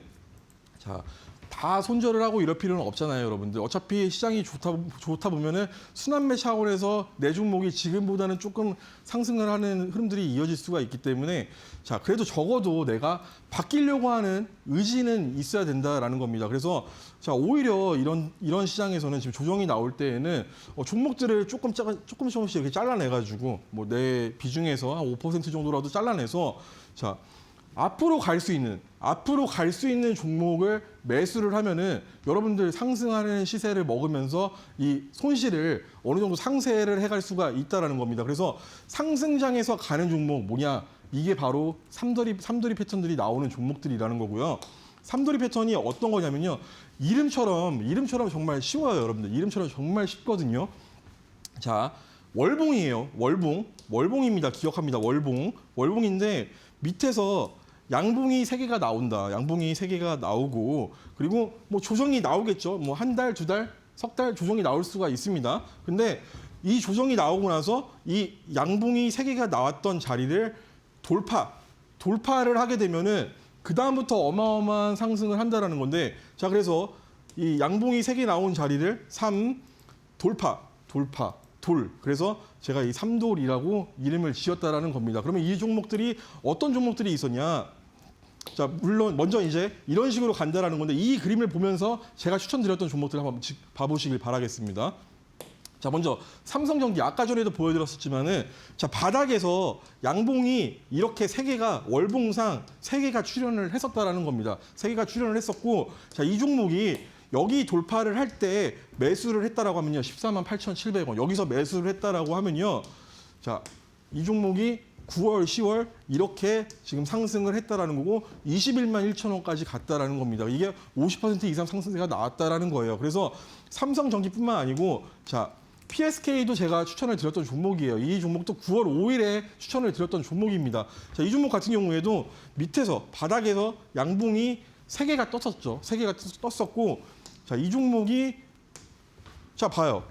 B: 자, 다 손절을 하고 이럴 필요는 없잖아요, 여러분들. 어차피 시장이 좋다 보면은 순환매 차원에서 내 종목이 지금보다는 조금 상승을 하는 흐름들이 이어질 수가 있기 때문에, 자, 그래도 적어도 내가 바뀌려고 하는 의지는 있어야 된다라는 겁니다. 그래서 자, 오히려 이런 시장에서는 지금 조정이 나올 때에는 종목들을 조금씩 이렇게 잘라내가지고 뭐 내 비중에서 한 5% 정도라도 잘라내서, 자, 앞으로 갈 수 있는 종목을 매수를 하면은 여러분들 상승하는 시세를 먹으면서 이 손실을 어느 정도 상쇄를 해갈 수가 있다라는 겁니다. 그래서 상승장에서 가는 종목 뭐냐? 이게 바로 삼돌이 패턴들이 나오는 종목들이라는 거고요. 삼돌이 패턴이 어떤 거냐면요, 이름처럼 정말 쉬워요, 여러분들. 이름처럼 정말 쉽거든요. 자, 월봉이에요. 월봉입니다. 기억합니다. 월봉인데 밑에서 양봉이 3개가 나온다. 양봉이 3개가 나오고, 그리고 뭐 조정이 나오겠죠. 뭐 한 달, 2달, 석 달 조정이 나올 수가 있습니다. 근데 이 조정이 나오고 나서 이 양봉이 3개가 나왔던 자리를 돌파를 하게 되면은 그 다음부터 어마어마한 상승을 한다라는 건데, 자, 그래서 이 양봉이 3개 나온 자리를 돌파. 그래서 제가 이 삼돌이라고 이름을 지었다라는 겁니다. 그러면 이 종목들이 어떤 종목들이 있었냐? 자, 물론 먼저 이제 이런 식으로 간다라는 건데, 이 그림을 보면서 제가 추천드렸던 종목들 한번 봐보시길 바라겠습니다. 자, 먼저 삼성전기, 아까 전에도 보여드렸었지만은, 자, 바닥에서 양봉이 이렇게 3개가 월봉상 3개가 출현을 했었다라는 겁니다. 3개가 출현을 했었고, 자, 이 종목이 여기 돌파를 할 때 매수를 했다라고 하면요, 148,700원. 여기서 매수를 했다라고 하면요, 자, 이 종목이 9월, 10월 이렇게 지금 상승을 했다라는 거고 21만 1천 원까지 갔다라는 겁니다. 이게 50% 이상 상승세가 나왔다라는 거예요. 그래서 삼성전기뿐만 아니고, 자, PSK도 제가 추천을 드렸던 종목이에요. 이 종목도 9월 5일에 추천을 드렸던 종목입니다. 자, 이 종목 같은 경우에도 밑에서 바닥에서 양봉이 3개가 떴었죠. 3개가 떴었고, 자, 이 종목이 자 봐요.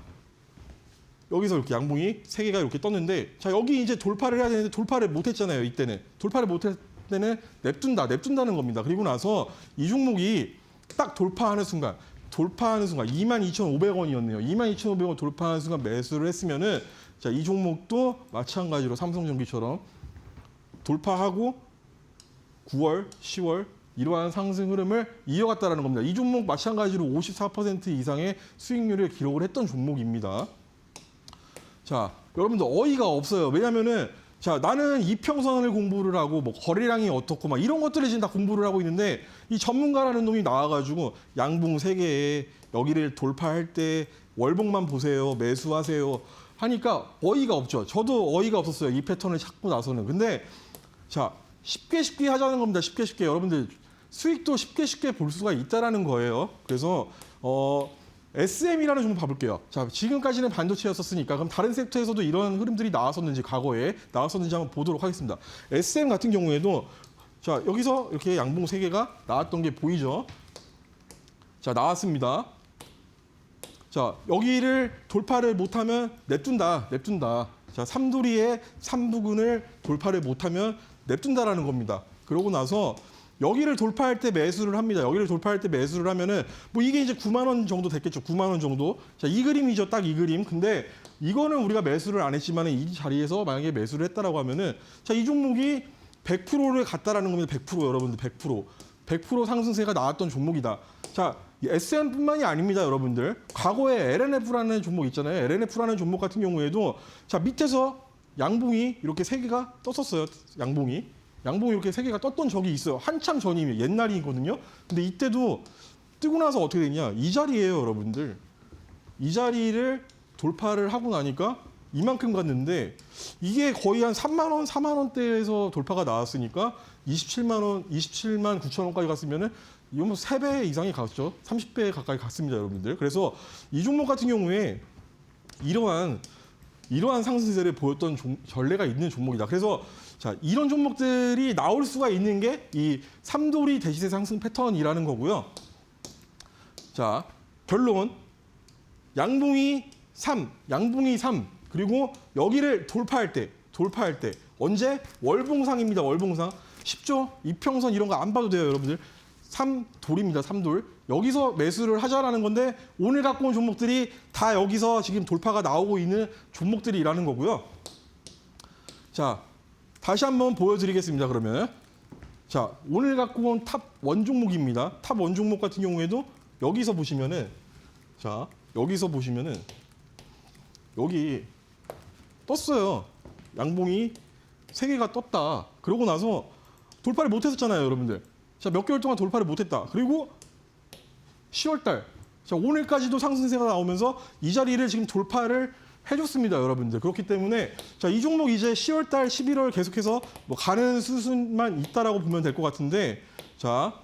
B: 여기서 이렇게 양봉이 3개가 이렇게 떴는데, 자, 여기 이제 돌파를 해야 되는데 돌파를 못했잖아요. 이때는 돌파를 못했을 때는 냅둔다는 겁니다. 그리고 나서 이 종목이 딱 돌파하는 순간 22,500원이었네요. 22,500원 돌파하는 순간 매수를 했으면은, 자, 이 종목도 마찬가지로 삼성전기처럼 돌파하고 9월, 10월 이러한 상승 흐름을 이어갔다라는 겁니다. 이 종목 마찬가지로 54% 이상의 수익률을 기록을 했던 종목입니다. 자, 여러분들 어이가 없어요. 왜냐면은 자, 나는 이평선을 공부를 하고 뭐 거래량이 어떻고 막 이런 것들을 지금 다 공부를 하고 있는데, 이 전문가라는 놈이 나와가지고 양봉 3개에 여기를 돌파할 때 월봉만 보세요, 매수하세요 하니까 어이가 없죠. 저도 어이가 없었어요. 이 패턴을 찾고 나서는. 근데 자, 쉽게 하자는 겁니다. 쉽게 여러분들 수익도 쉽게 볼 수가 있다라는 거예요. 그래서 SM이라는 종목 봐볼게요. 자, 지금까지는 반도체였었으니까 그럼 다른 섹터에서도 이런 흐름들이 나왔었는지, 과거에 나왔었는지 한번 보도록 하겠습니다. SM 같은 경우에도 자, 여기서 이렇게 양봉 3개가 나왔던 게 보이죠? 자, 나왔습니다. 자, 여기를 돌파를 못하면 냅둔다. 자, 삼도리의 3부근을 돌파를 못하면 냅둔다라는 겁니다. 그러고 나서 여기를 돌파할 때 매수를 합니다. 여기를 돌파할 때 매수를 하면은 뭐 이게 이제 9만 원 정도 됐겠죠. 9만 원 정도. 자, 이 그림이죠. 딱 이 그림. 근데 이거는 우리가 매수를 안 했지만 이 자리에서 만약에 매수를 했다라고 하면은, 자, 이 종목이 100%를 갔다라는 겁니다. 100% 여러분들 100% 상승세가 나왔던 종목이다. 자, SM뿐만이 아닙니다, 여러분들. 과거에 LNF라는 종목 있잖아요. LNF라는 종목 같은 경우에도 자, 밑에서 양봉이 이렇게 3개가 떴었어요. 양봉이 이렇게 3개가 떴던 적이 있어요. 한참 전이면 옛날이거든요. 근데 이때도 뜨고 나서 어떻게 되냐? 이 자리예요, 여러분들. 이 자리를 돌파를 하고 나니까 이만큼 갔는데, 이게 거의 한 3만 원, 4만 원대에서 돌파가 나왔으니까 27만 9천 원까지 갔으면은 이건 뭐 3배 이상이 갔죠. 30배 가까이 갔습니다, 여러분들. 그래서 이 종목 같은 경우에 이러한 상승세를 보였던 전례가 있는 종목이다. 그래서 자, 이런 종목들이 나올 수가 있는 게 이 삼도리 대시세 상승 패턴이라는 거고요. 자, 결론. 양봉이 3, 그리고 여기를 돌파할 때 언제? 월봉상입니다. 월봉상. 쉽죠? 이평선 이런 거 안 봐도 돼요, 여러분들. 3돌입니다. 3돌. 여기서 매수를 하자라는 건데, 오늘 갖고 온 종목들이 다 여기서 지금 돌파가 나오고 있는 종목들이라는 거고요. 자, 다시 한번 보여드리겠습니다. 그러면 자, 오늘 갖고 온 탑 원 종목입니다. 탑 원 종목 같은 경우에도 여기서 보시면은, 자, 여기서 보시면은 여기 떴어요. 양봉이 3개가 떴다. 그러고 나서 돌파를 못했었잖아요, 여러분들. 자, 몇 개월 동안 돌파를 못했다. 그리고 10월달, 자, 오늘까지도 상승세가 나오면서 이 자리를 지금 돌파를 해줬습니다, 여러분들. 그렇기 때문에 자, 이 종목 이제 10월달, 11월 계속해서 뭐 가는 수순만 있다라고 보면 될 것 같은데, 자,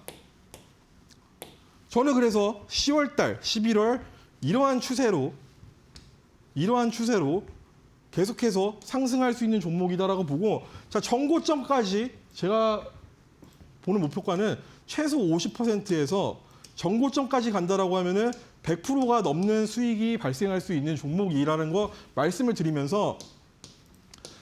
B: 저는 그래서 10월달, 11월 이러한 추세로 계속해서 상승할 수 있는 종목이다라고 보고, 자, 전고점까지 제가 보는 목표가는 최소 50%에서 전고점까지 간다라고 하면은 100%가 넘는 수익이 발생할 수 있는 종목이라는 거 말씀을 드리면서,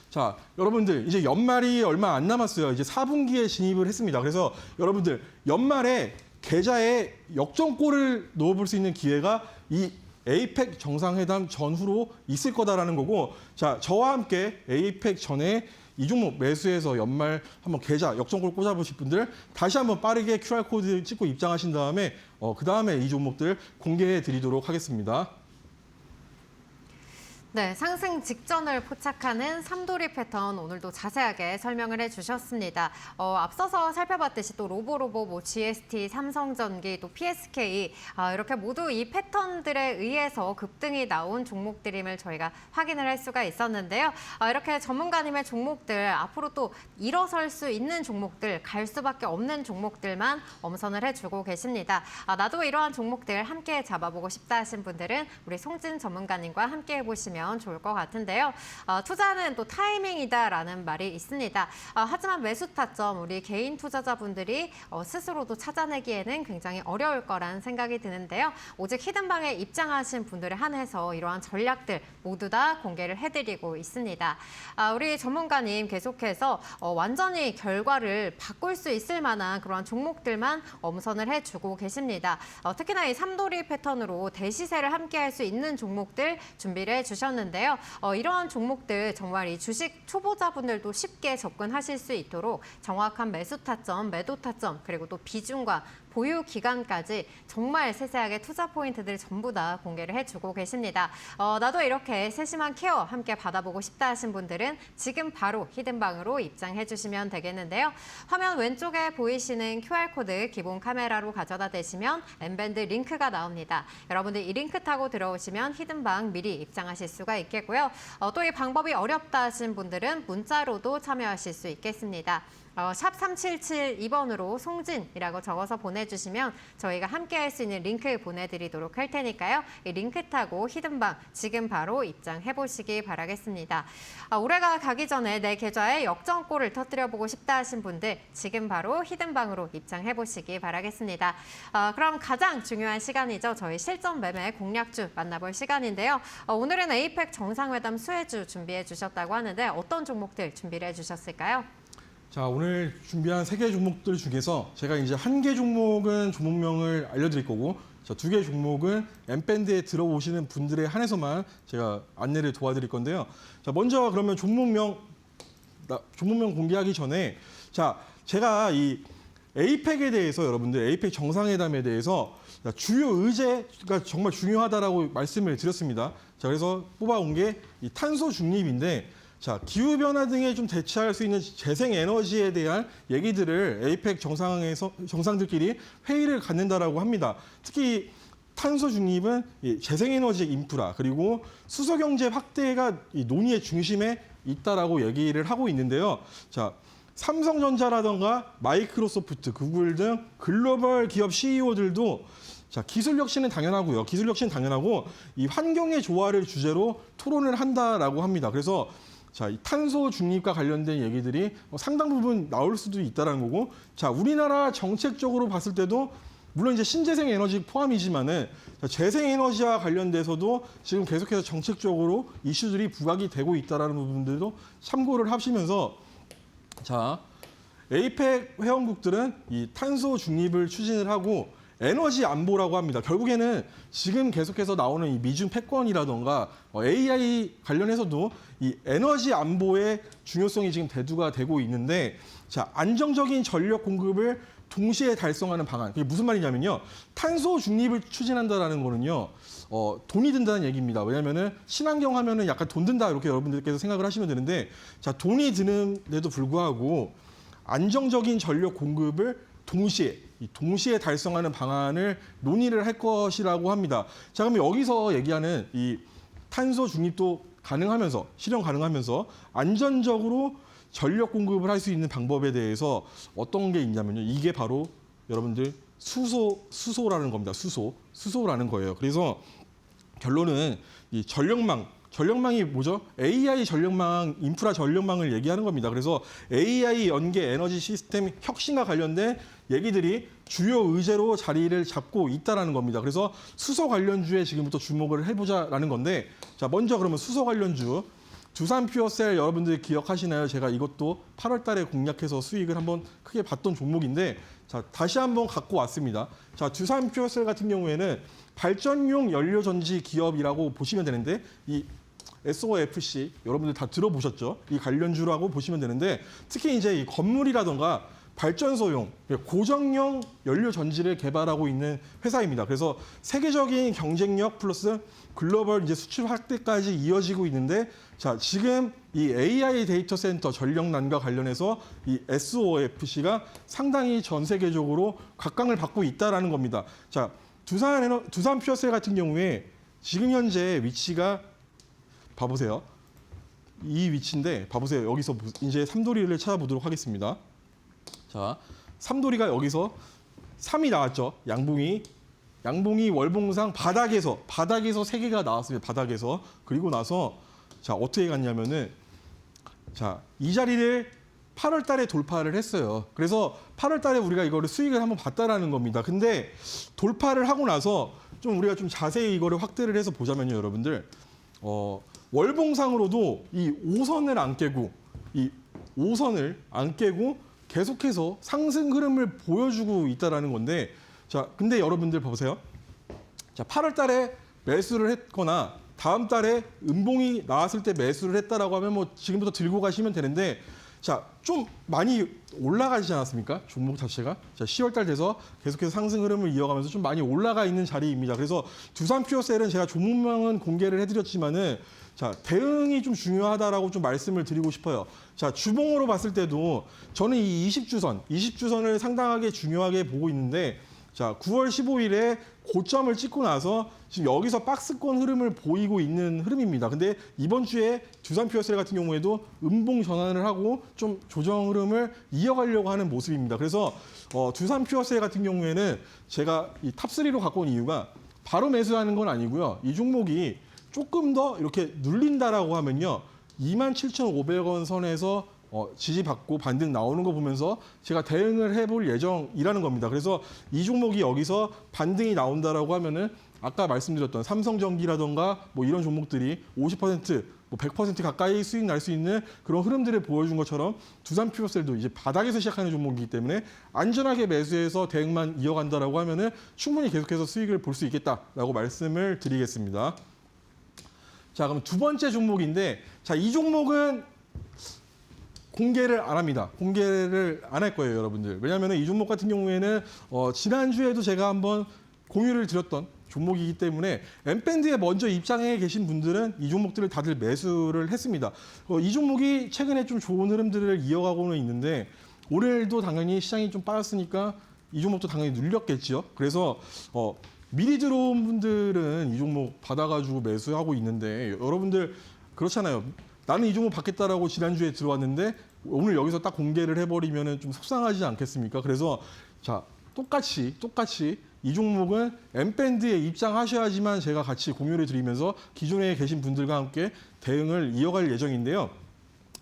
B: 자, 여러분들 이제 연말이 얼마 안 남았어요. 이제 4분기에 진입을 했습니다. 그래서 여러분들 연말에 계좌에 역전골을 넣어볼 수 있는 기회가 이 에이펙 정상회담 전후로 있을 거다라는 거고, 자, 저와 함께 에이펙 전에 이 종목 매수해서 연말 한번 계좌 역전골 꽂아보실 분들 다시 한번 빠르게 QR코드 찍고 입장하신 다음에 그 다음에 이 종목들 공개해 드리도록 하겠습니다.
A: 네, 상승 직전을 포착하는 삼도리 패턴 오늘도 자세하게 설명을 해주셨습니다. 앞서서 살펴봤듯이 또 로보로보, GST, 삼성전기, 또 PSK 이렇게 모두 이 패턴들에 의해서 급등이 나온 종목들임을 저희가 확인을 할 수가 있었는데요. 이렇게 전문가님의 종목들 앞으로 또 일어설 수 있는 종목들, 갈 수밖에 없는 종목들만 엄선을 해주고 계십니다. 나도 이러한 종목들 함께 잡아보고 싶다 하신 분들은 우리 송진 전문가님과 함께 해보시면 좋을 것 같은데요. 투자는 또 타이밍이다라는 말이 있습니다. 하지만 매수 타점 우리 개인 투자자분들이 스스로도 찾아내기에는 굉장히 어려울 거란 생각이 드는데요. 오직 히든방에 입장하신 분들에 한해서 이러한 전략들 모두 다 공개를 해드리고 있습니다. 우리 전문가님 계속해서 완전히 결과를 바꿀 수 있을 만한 그러한 종목들만 엄선을 해주고 계십니다. 특히나 이 삼도리 패턴으로 대시세를 함께할 수 있는 종목들 준비를 해주셨는데요. 이러한 종목들 정말 이 주식 초보자분들도 쉽게 접근하실 수 있도록 정확한 매수 타점, 매도 타점, 그리고 또 비중과 보유 기간까지 정말 세세하게 투자 포인트들 전부 다 공개를 해주고 계십니다. 나도 이렇게 세심한 케어 함께 받아보고 싶다 하신 분들은 지금 바로 히든방으로 입장해 주시면 되겠는데요. 화면 왼쪽에 보이시는 QR코드 기본 카메라로 가져다 대시면 N밴드 링크가 나옵니다. 여러분들 이 링크 타고 들어오시면 히든방 미리 입장하실 수가 있겠고요. 또 이 방법이 어렵다 하신 분들은 문자로도 참여하실 수 있겠습니다. 샵 3772번으로 송진이라고 적어서 보내주시면 저희가 함께 할 수 있는 링크 보내드리도록 할 테니까요. 이 링크 타고 히든방 지금 바로 입장해보시기 바라겠습니다. 올해가 가기 전에 내 계좌에 역전골을 터뜨려보고 싶다 하신 분들 지금 바로 히든방으로 입장해보시기 바라겠습니다. 그럼 가장 중요한 시간이죠. 저희 실전 매매 공략주 만나볼 시간인데요. 오늘은 에이펙 정상회담 수혜주 준비해 주셨다고 하는데 어떤 종목들 준비를 해주셨을까요?
B: 자, 오늘 준비한 3개 종목들 중에서 제가 이제 1개 종목은 종목명을 알려드릴 거고, 자, 2개 종목은 N밴드에 들어오시는 분들에 한해서만 제가 안내를 도와드릴 건데요. 자, 먼저 그러면 종목명 공개하기 전에, 자, 제가 이 에이펙에 대해서 여러분들 에이펙 정상회담에 대해서 주요 의제가 정말 중요하다라고 말씀을 드렸습니다. 자, 그래서 뽑아온 게 이 탄소 중립인데, 자, 기후변화 등에 좀 대처할 수 있는 재생에너지에 대한 얘기들을 에이펙 정상들끼리 회의를 갖는다라고 합니다. 특히 탄소 중립은 이 재생에너지 인프라 그리고 수소경제 확대가 이 논의의 중심에 있다라고 얘기를 하고 있는데요. 자, 삼성전자라던가 마이크로소프트, 구글 등 글로벌 기업 CEO들도 자, 기술 혁신은 당연하고요. 기술 혁신은 당연하고 이 환경의 조화를 주제로 토론을 한다라고 합니다. 그래서 자, 이 탄소 중립과 관련된 얘기들이 상당 부분 나올 수도 있다는 거고, 자, 우리나라 정책적으로 봤을 때도 물론 이제 신재생 에너지 포함이지만은 재생 에너지와 관련돼서도 지금 계속해서 정책적으로 이슈들이 부각이 되고 있다라는 부분들도 참고를 하시면서, 자, 에이펙 회원국들은 이 탄소 중립을 추진을 하고 에너지 안보라고 합니다. 결국에는 지금 계속해서 나오는 이 미중 패권이라던가 AI 관련해서도 이 에너지 안보의 중요성이 지금 대두가 되고 있는데, 자, 안정적인 전력 공급을 동시에 달성하는 방안. 그게 무슨 말이냐면요. 탄소 중립을 추진한다라는 거는요. 돈이 든다는 얘기입니다. 왜냐면은 친환경 하면은 약간 돈 든다 이렇게 여러분들께서 생각을 하시면 되는데, 자, 돈이 드는데도 불구하고 안정적인 전력 공급을 동시에 달성하는 방안을 논의를 할 것이라고 합니다. 자, 그럼 여기서 얘기하는 이 탄소 중립도 가능하면서 실현 가능하면서 안전적으로 전력 공급을 할 수 있는 방법에 대해서 어떤 게 있냐면요. 이게 바로 여러분들 수소라는 겁니다. 수소라는 거예요. 그래서 결론은 이 전력망이 뭐죠? AI 전력망, 인프라 전력망을 얘기하는 겁니다. 그래서 AI 연계 에너지 시스템 혁신과 관련된 얘기들이 주요 의제로 자리를 잡고 있다는 겁니다. 그래서 수소 관련주에 지금부터 주목을 해보자라는 건데, 자, 먼저 그러면 수소 관련주 두산 퓨어셀 여러분들 기억하시나요? 제가 이것도 8월 달에 공략해서 수익을 한번 크게 봤던 종목인데, 자, 다시 한번 갖고 왔습니다. 자, 두산 퓨어셀 같은 경우에는 발전용 연료 전지 기업이라고 보시면 되는데, 이 SOFC 여러분들 다 들어보셨죠? 이 관련주라고 보시면 되는데, 특히 이제 이 건물이라던가 발전소용 고정형 연료 전지를 개발하고 있는 회사입니다. 그래서 세계적인 경쟁력 플러스 글로벌 이제 수출 확대까지 이어지고 있는데, 자, 지금 이 AI 데이터 센터 전력난과 관련해서 이 SOFC가 상당히 전 세계적으로 각광을 받고 있다라는 겁니다. 자, 두산 퓨어셀 같은 경우에 지금 현재 위치가 봐보세요. 이 위치인데 봐보세요. 여기서 이제 삼도리를 찾아보도록 하겠습니다. 자, 삼도리가 여기서 3이 나왔죠. 양봉이 월봉상 바닥에서 3개가 나왔습니다. 바닥에서. 그리고 나서 자, 어떻게 갔냐면은 자, 이 자리를 8월 달에 돌파를 했어요. 그래서 8월 달에 우리가 이거를 수익을 한번 봤다라는 겁니다. 근데 돌파를 하고 나서 좀 우리가 좀 자세히 이거를 확대를 해서 보자면요, 여러분들. 월봉상으로도 이 5선을 안 깨고 계속해서 상승 흐름을 보여주고 있다라는 건데, 자, 근데 여러분들 보세요. 자, 8월 달에 매수를 했거나 다음 달에 음봉이 나왔을 때 매수를 했다라고 하면 뭐 지금부터 들고 가시면 되는데, 자, 좀 많이 올라가지 않았습니까? 종목 자체가. 자, 10월 달 돼서 계속해서 상승 흐름을 이어가면서 좀 많이 올라가 있는 자리입니다. 그래서 두산 퓨어셀은 제가 종목명은 공개를 해드렸지만은, 자, 대응이 좀 중요하다라고 좀 말씀을 드리고 싶어요. 자, 주봉으로 봤을 때도 저는 이 20주선을 상당하게 중요하게 보고 있는데, 자, 9월 15일에 고점을 찍고 나서 지금 여기서 박스권 흐름을 보이고 있는 흐름입니다. 근데 이번 주에 두산 퓨어셀 같은 경우에도 음봉 전환을 하고 좀 조정 흐름을 이어가려고 하는 모습입니다. 그래서 두산 퓨어셀 같은 경우에는 제가 이 탑3로 갖고 온 이유가 바로 매수하는 건 아니고요. 이 종목이 조금 더 이렇게 눌린다라고 하면요, 27,500원 선에서 지지받고 반등 나오는 거 보면서 제가 대응을 해볼 예정이라는 겁니다. 그래서 이 종목이 여기서 반등이 나온다라고 하면은 아까 말씀드렸던 삼성전기라던가 뭐 이런 종목들이 50%, 뭐 100% 가까이 수익 날 수 있는 그런 흐름들을 보여준 것처럼 두산 퓨어셀도 이제 바닥에서 시작하는 종목이기 때문에 안전하게 매수해서 대응만 이어간다라고 하면은 충분히 계속해서 수익을 볼 수 있겠다라고 말씀을 드리겠습니다. 자, 그럼 두 번째 종목인데, 자, 이 종목은 공개를 안 합니다. 공개를 안 할 거예요, 여러분들. 왜냐하면 이 종목 같은 경우에는 지난주에도 제가 한번 공유를 드렸던 종목이기 때문에 엠밴드에 먼저 입장해 계신 분들은 이 종목들을 다들 매수를 했습니다. 이 종목이 최근에 좀 좋은 흐름들을 이어가고는 있는데, 오늘도 당연히 시장이 좀 빠졌으니까 이 종목도 당연히 눌렸겠죠. 그래서 미리 들어온 분들은 이 종목 받아가지고 매수하고 있는데, 여러분들 그렇잖아요. 나는 이 종목 받겠다라고 지난주에 들어왔는데 오늘 여기서 딱 공개를 해버리면 좀 속상하지 않겠습니까? 그래서 자, 똑같이 이 종목은 엠밴드에 입장하셔야지만 제가 같이 공유를 드리면서 기존에 계신 분들과 함께 대응을 이어갈 예정인데요.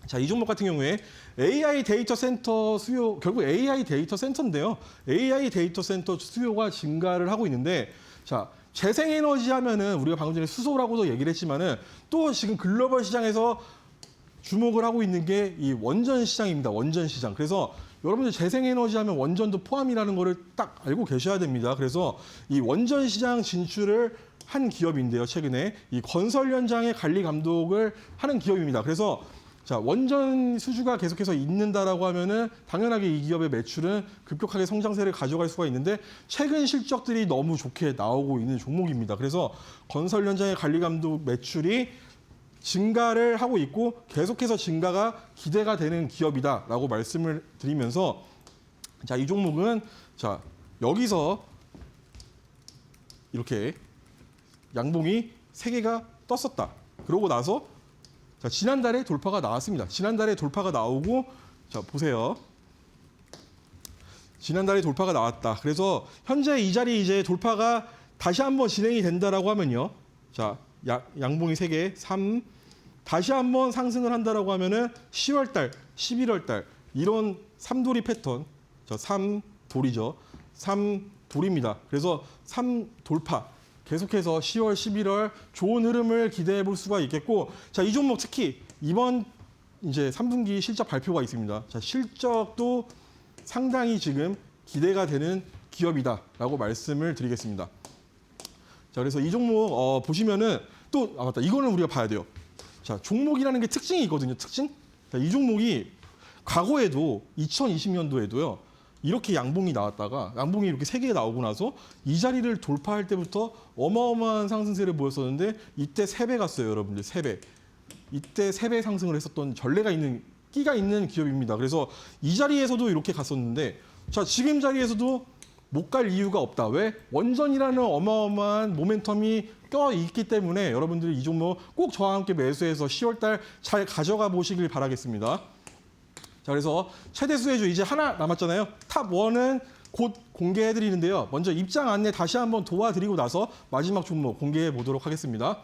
B: 자, 이 종목 같은 경우에 AI 데이터 센터 수요, 결국 AI 데이터 센터인데요. AI 데이터 센터 수요가 증가를 하고 있는데, 자, 재생에너지 하면은 우리가 방금 전에 수소라고도 얘기를 했지만은 또 지금 글로벌 시장에서 주목을 하고 있는 게 이 원전 시장입니다. 원전 시장. 그래서 여러분들 재생에너지 하면 원전도 포함이라는 거를 딱 알고 계셔야 됩니다. 그래서 이 원전 시장 진출을 한 기업인데요. 최근에 이 건설 현장의 관리 감독을 하는 기업입니다. 그래서 자, 원전 수주가 계속해서 있는다라고 하면은 당연하게 이 기업의 매출은 급격하게 성장세를 가져갈 수가 있는데, 최근 실적들이 너무 좋게 나오고 있는 종목입니다. 그래서 건설 현장의 관리 감독 매출이 증가를 하고 있고 계속해서 증가가 기대가 되는 기업이다라고 말씀을 드리면서, 자, 이 종목은 자, 여기서 이렇게 양봉이 3개가 떴었다. 그러고 나서 자, 지난달에 돌파가 나왔습니다. 지난달에 돌파가 나오고, 자, 보세요. 지난달에 돌파가 나왔다. 그래서 현재 이 자리 이제 돌파가 다시 한번 진행이 된다라고 하면요. 자, 양봉이 3개, 3, 다시 한번 상승을 한다라고 하면은 10월 달, 11월 달 이런 3도리 패턴. 자, 3돌이죠. 3돌입니다. 그래서 3돌파. 계속해서 10월, 11월 좋은 흐름을 기대해 볼 수가 있겠고, 자, 이 종목 특히 이번 이제 3분기 실적 발표가 있습니다. 자, 실적도 상당히 지금 기대가 되는 기업이다라고 말씀을 드리겠습니다. 자, 그래서 이 종목 보시면은 또 맞다. 이거는 우리가 봐야 돼요. 자, 종목이라는 게 특징이 있거든요. 특징. 자, 이 종목이 과거에도 2020년도에도요. 이렇게 양봉이 나왔다가 양봉이 이렇게 3개 나오고 나서 이 자리를 돌파할 때부터 어마어마한 상승세를 보였었는데 이때 3배 갔어요, 여러분들. 3배. 이때 3배 상승을 했었던 전례가 있는 끼가 있는 기업입니다. 그래서 이 자리에서도 이렇게 갔었는데 자, 지금 자리에서도 못 갈 이유가 없다. 왜? 원전이라는 어마어마한 모멘텀이 껴있기 때문에 여러분들이 이 종목 꼭 저와 함께 매수해서 10월 달 잘 가져가 보시길 바라겠습니다. 자, 그래서 최대 수혜주 이제 하나 남았잖아요. 탑 1은 곧 공개해 드리는데요. 먼저 입장 안내 다시 한번 도와드리고 나서 마지막 종목 공개해 보도록 하겠습니다.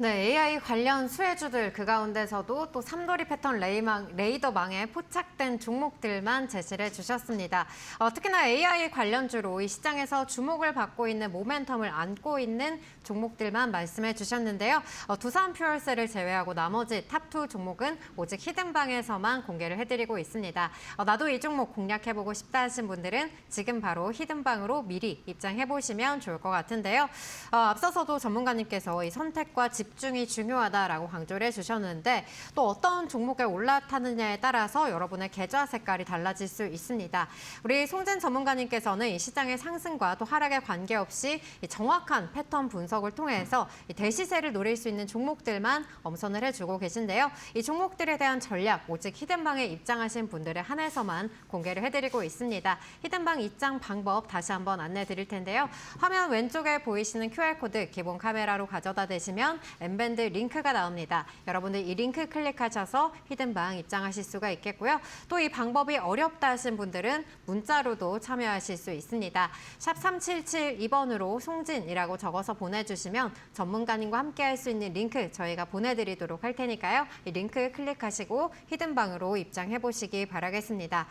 A: 네, AI 관련 수혜주들 그 가운데서도 또 삼돌이 패턴 레이더망에 포착된 종목들만 제시를 해주셨습니다. 특히나 AI 관련주로 이 시장에서 주목을 받고 있는 모멘텀을 안고 있는 종목들만 말씀해 주셨는데요. 두산퓨얼셀을 제외하고 나머지 탑2 종목은 오직 히든방에서만 공개를 해드리고 있습니다. 나도 이 종목 공략해보고 싶다 하신 분들은 지금 바로 히든방으로 미리 입장해보시면 좋을 것 같은데요. 앞서서도 전문가님께서 이 선택과 집중이 중요하다라고 강조를 해주셨는데 또 어떤 종목에 올라타느냐에 따라서 여러분의 계좌 색깔이 달라질 수 있습니다. 우리 송진 전문가님께서는 이 시장의 상승과 또 하락에 관계없이 이 정확한 패턴 분석을 통해서 이 대시세를 노릴 수 있는 종목들만 엄선을 해주고 계신데요. 이 종목들에 대한 전략 오직 히든방에 입장하신 분들에 한해서만 공개를 해드리고 있습니다. 히든방 입장 방법 다시 한번 안내 드릴 텐데요. 화면 왼쪽에 보이시는 QR코드 기본 카메라로 가져다 대시면 엠밴드 링크가 나옵니다. 여러분들 이 링크 클릭하셔서 히든방 입장하실 수가 있겠고요. 또 이 방법이 어렵다 하신 분들은 문자로도 참여하실 수 있습니다. 샵 3772번으로 송진이라고 적어서 보내주시면 전문가님과 함께 할 수 있는 링크 저희가 보내드리도록 할 테니까요. 이 링크 클릭하시고 히든방으로 입장해보시기 바라겠습니다.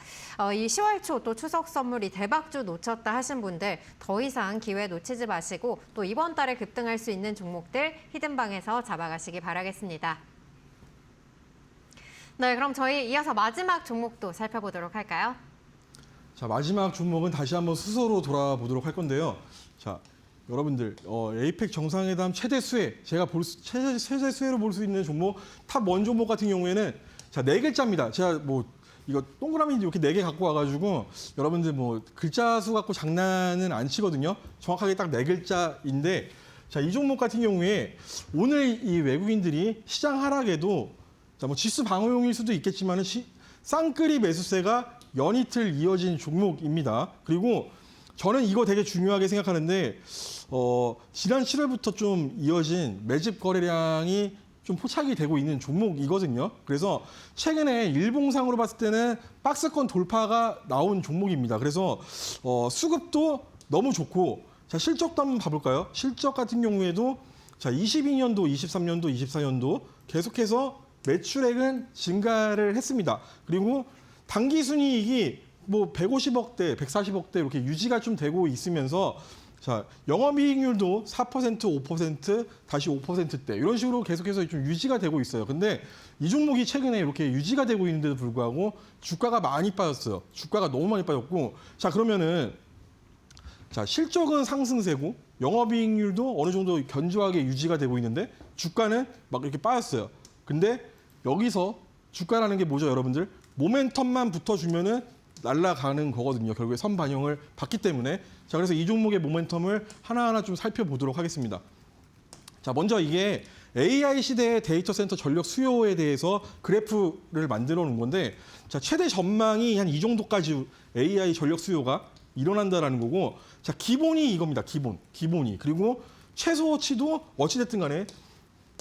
A: 이 10월 초 또 추석 선물이 대박주 놓쳤다 하신 분들 더 이상 기회 놓치지 마시고 또 이번 달에 급등할 수 있는 종목들 히든방에서 잡아가시기 바라겠습니다. 네, 그럼 저희 이어서 마지막 종목도 살펴보도록 할까요?
B: 자, 마지막 종목은 다시 한번 수소로 돌아보도록 할 건데요. 자, 여러분들 에이펙 정상회담 최대 수혜 제가 최대 수혜로 볼 수 있는 종목 탑 1 종목 같은 경우에는 자, 4글자입니다. 제가 뭐 이거 동그라미 이렇게 4개 갖고 와가지고 여러분들 뭐 글자 수 갖고 장난은 안 치거든요. 정확하게 딱 4글자인데 자, 이 종목 같은 경우에 오늘 이 외국인들이 시장 하락에도 자, 뭐 지수 방어용일 수도 있겠지만은 쌍끌이 매수세가 연이틀 이어진 종목입니다. 그리고 저는 이거 되게 중요하게 생각하는데 지난 7월부터 좀 이어진 매집 거래량이 좀 포착이 되고 있는 종목이거든요. 그래서 최근에 일봉상으로 봤을 때는 박스권 돌파가 나온 종목입니다. 그래서 수급도 너무 좋고 자, 실적도 한번 봐볼까요? 실적 같은 경우에도 자, 22년도, 23년도, 24년도 계속해서 매출액은 증가를 했습니다. 그리고 당기순이익이 뭐 150억대, 140억대 이렇게 유지가 좀 되고 있으면서 자, 영업이익률도 4%, 5%, 다시 5%대 이런 식으로 계속해서 좀 유지가 되고 있어요. 근데 이 종목이 최근에 이렇게 유지가 되고 있는데도 불구하고 주가가 많이 빠졌어요. 주가가 너무 많이 빠졌고 자, 그러면은 자, 실적은 상승세고 영업이익률도 어느 정도 견조하게 유지가 되고 있는데 주가는 막 이렇게 빠졌어요. 근데 여기서 주가라는 게 뭐죠, 여러분들? 모멘텀만 붙어주면은 날아가는 거거든요. 결국에 선반영을 받기 때문에. 자, 그래서 이 종목의 모멘텀을 하나하나 좀 살펴보도록 하겠습니다. 자, 먼저 이게 AI 시대의 데이터 센터 전력 수요에 대해서 그래프를 만들어 놓은 건데 자, 최대 전망이 한 이 정도까지 AI 전력 수요가 일어난다라는 거고 자, 기본이 이겁니다. 기본이. 그리고 최소치도 어찌됐든 간에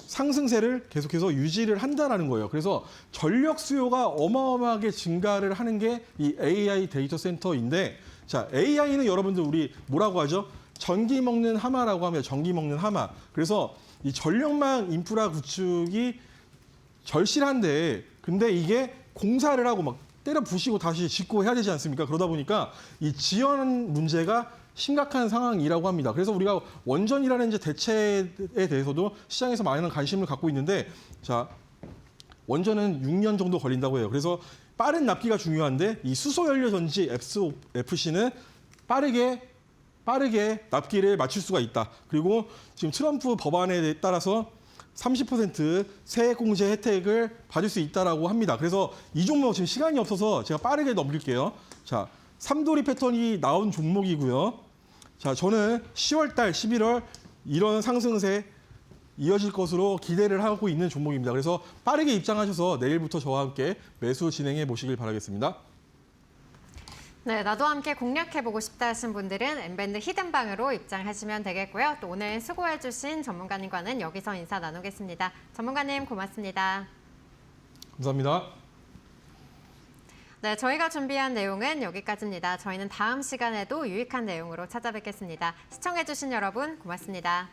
B: 상승세를 계속해서 유지를 한다라는 거예요. 그래서 전력 수요가 어마어마하게 증가를 하는 게 이 AI 데이터 센터인데 자, AI는 여러분들 우리 뭐라고 하죠? 전기 먹는 하마라고 하면 전기 먹는 하마. 그래서 이 전력망 인프라 구축이 절실한데 근데 이게 공사를 하고 막 때려 부시고 다시 짓고 해야 되지 않습니까? 그러다 보니까 이 지연 문제가 심각한 상황이라고 합니다. 그래서 우리가 원전이라는 이제 대체에 대해서도 시장에서 많은 관심을 갖고 있는데 자, 원전은 6년 정도 걸린다고 해요. 그래서 빠른 납기가 중요한데 이 수소연료 전지 FC는 빠르게 납기를 맞출 수가 있다. 그리고 지금 트럼프 법안에 따라서 30% 세액공제 혜택을 받을 수 있다라고 합니다. 그래서 이 종목 지금 시간이 없어서 제가 빠르게 넘길게요. 자, 삼도리 패턴이 나온 종목이고요. 자, 저는 10월 달, 11월 이런 상승세 이어질 것으로 기대를 하고 있는 종목입니다. 그래서 빠르게 입장하셔서 내일부터 저와 함께 매수 진행해 보시길 바라겠습니다.
A: 네, 나도 함께 공략해보고 싶다 하신 분들은 엠밴드 히든방으로 입장하시면 되겠고요. 또 오늘 수고해주신 전문가님과는 여기서 인사 나누겠습니다. 전문가님 고맙습니다.
B: 감사합니다.
A: 네, 저희가 준비한 내용은 여기까지입니다. 저희는 다음 시간에도 유익한 내용으로 찾아뵙겠습니다. 시청해주신 여러분 고맙습니다.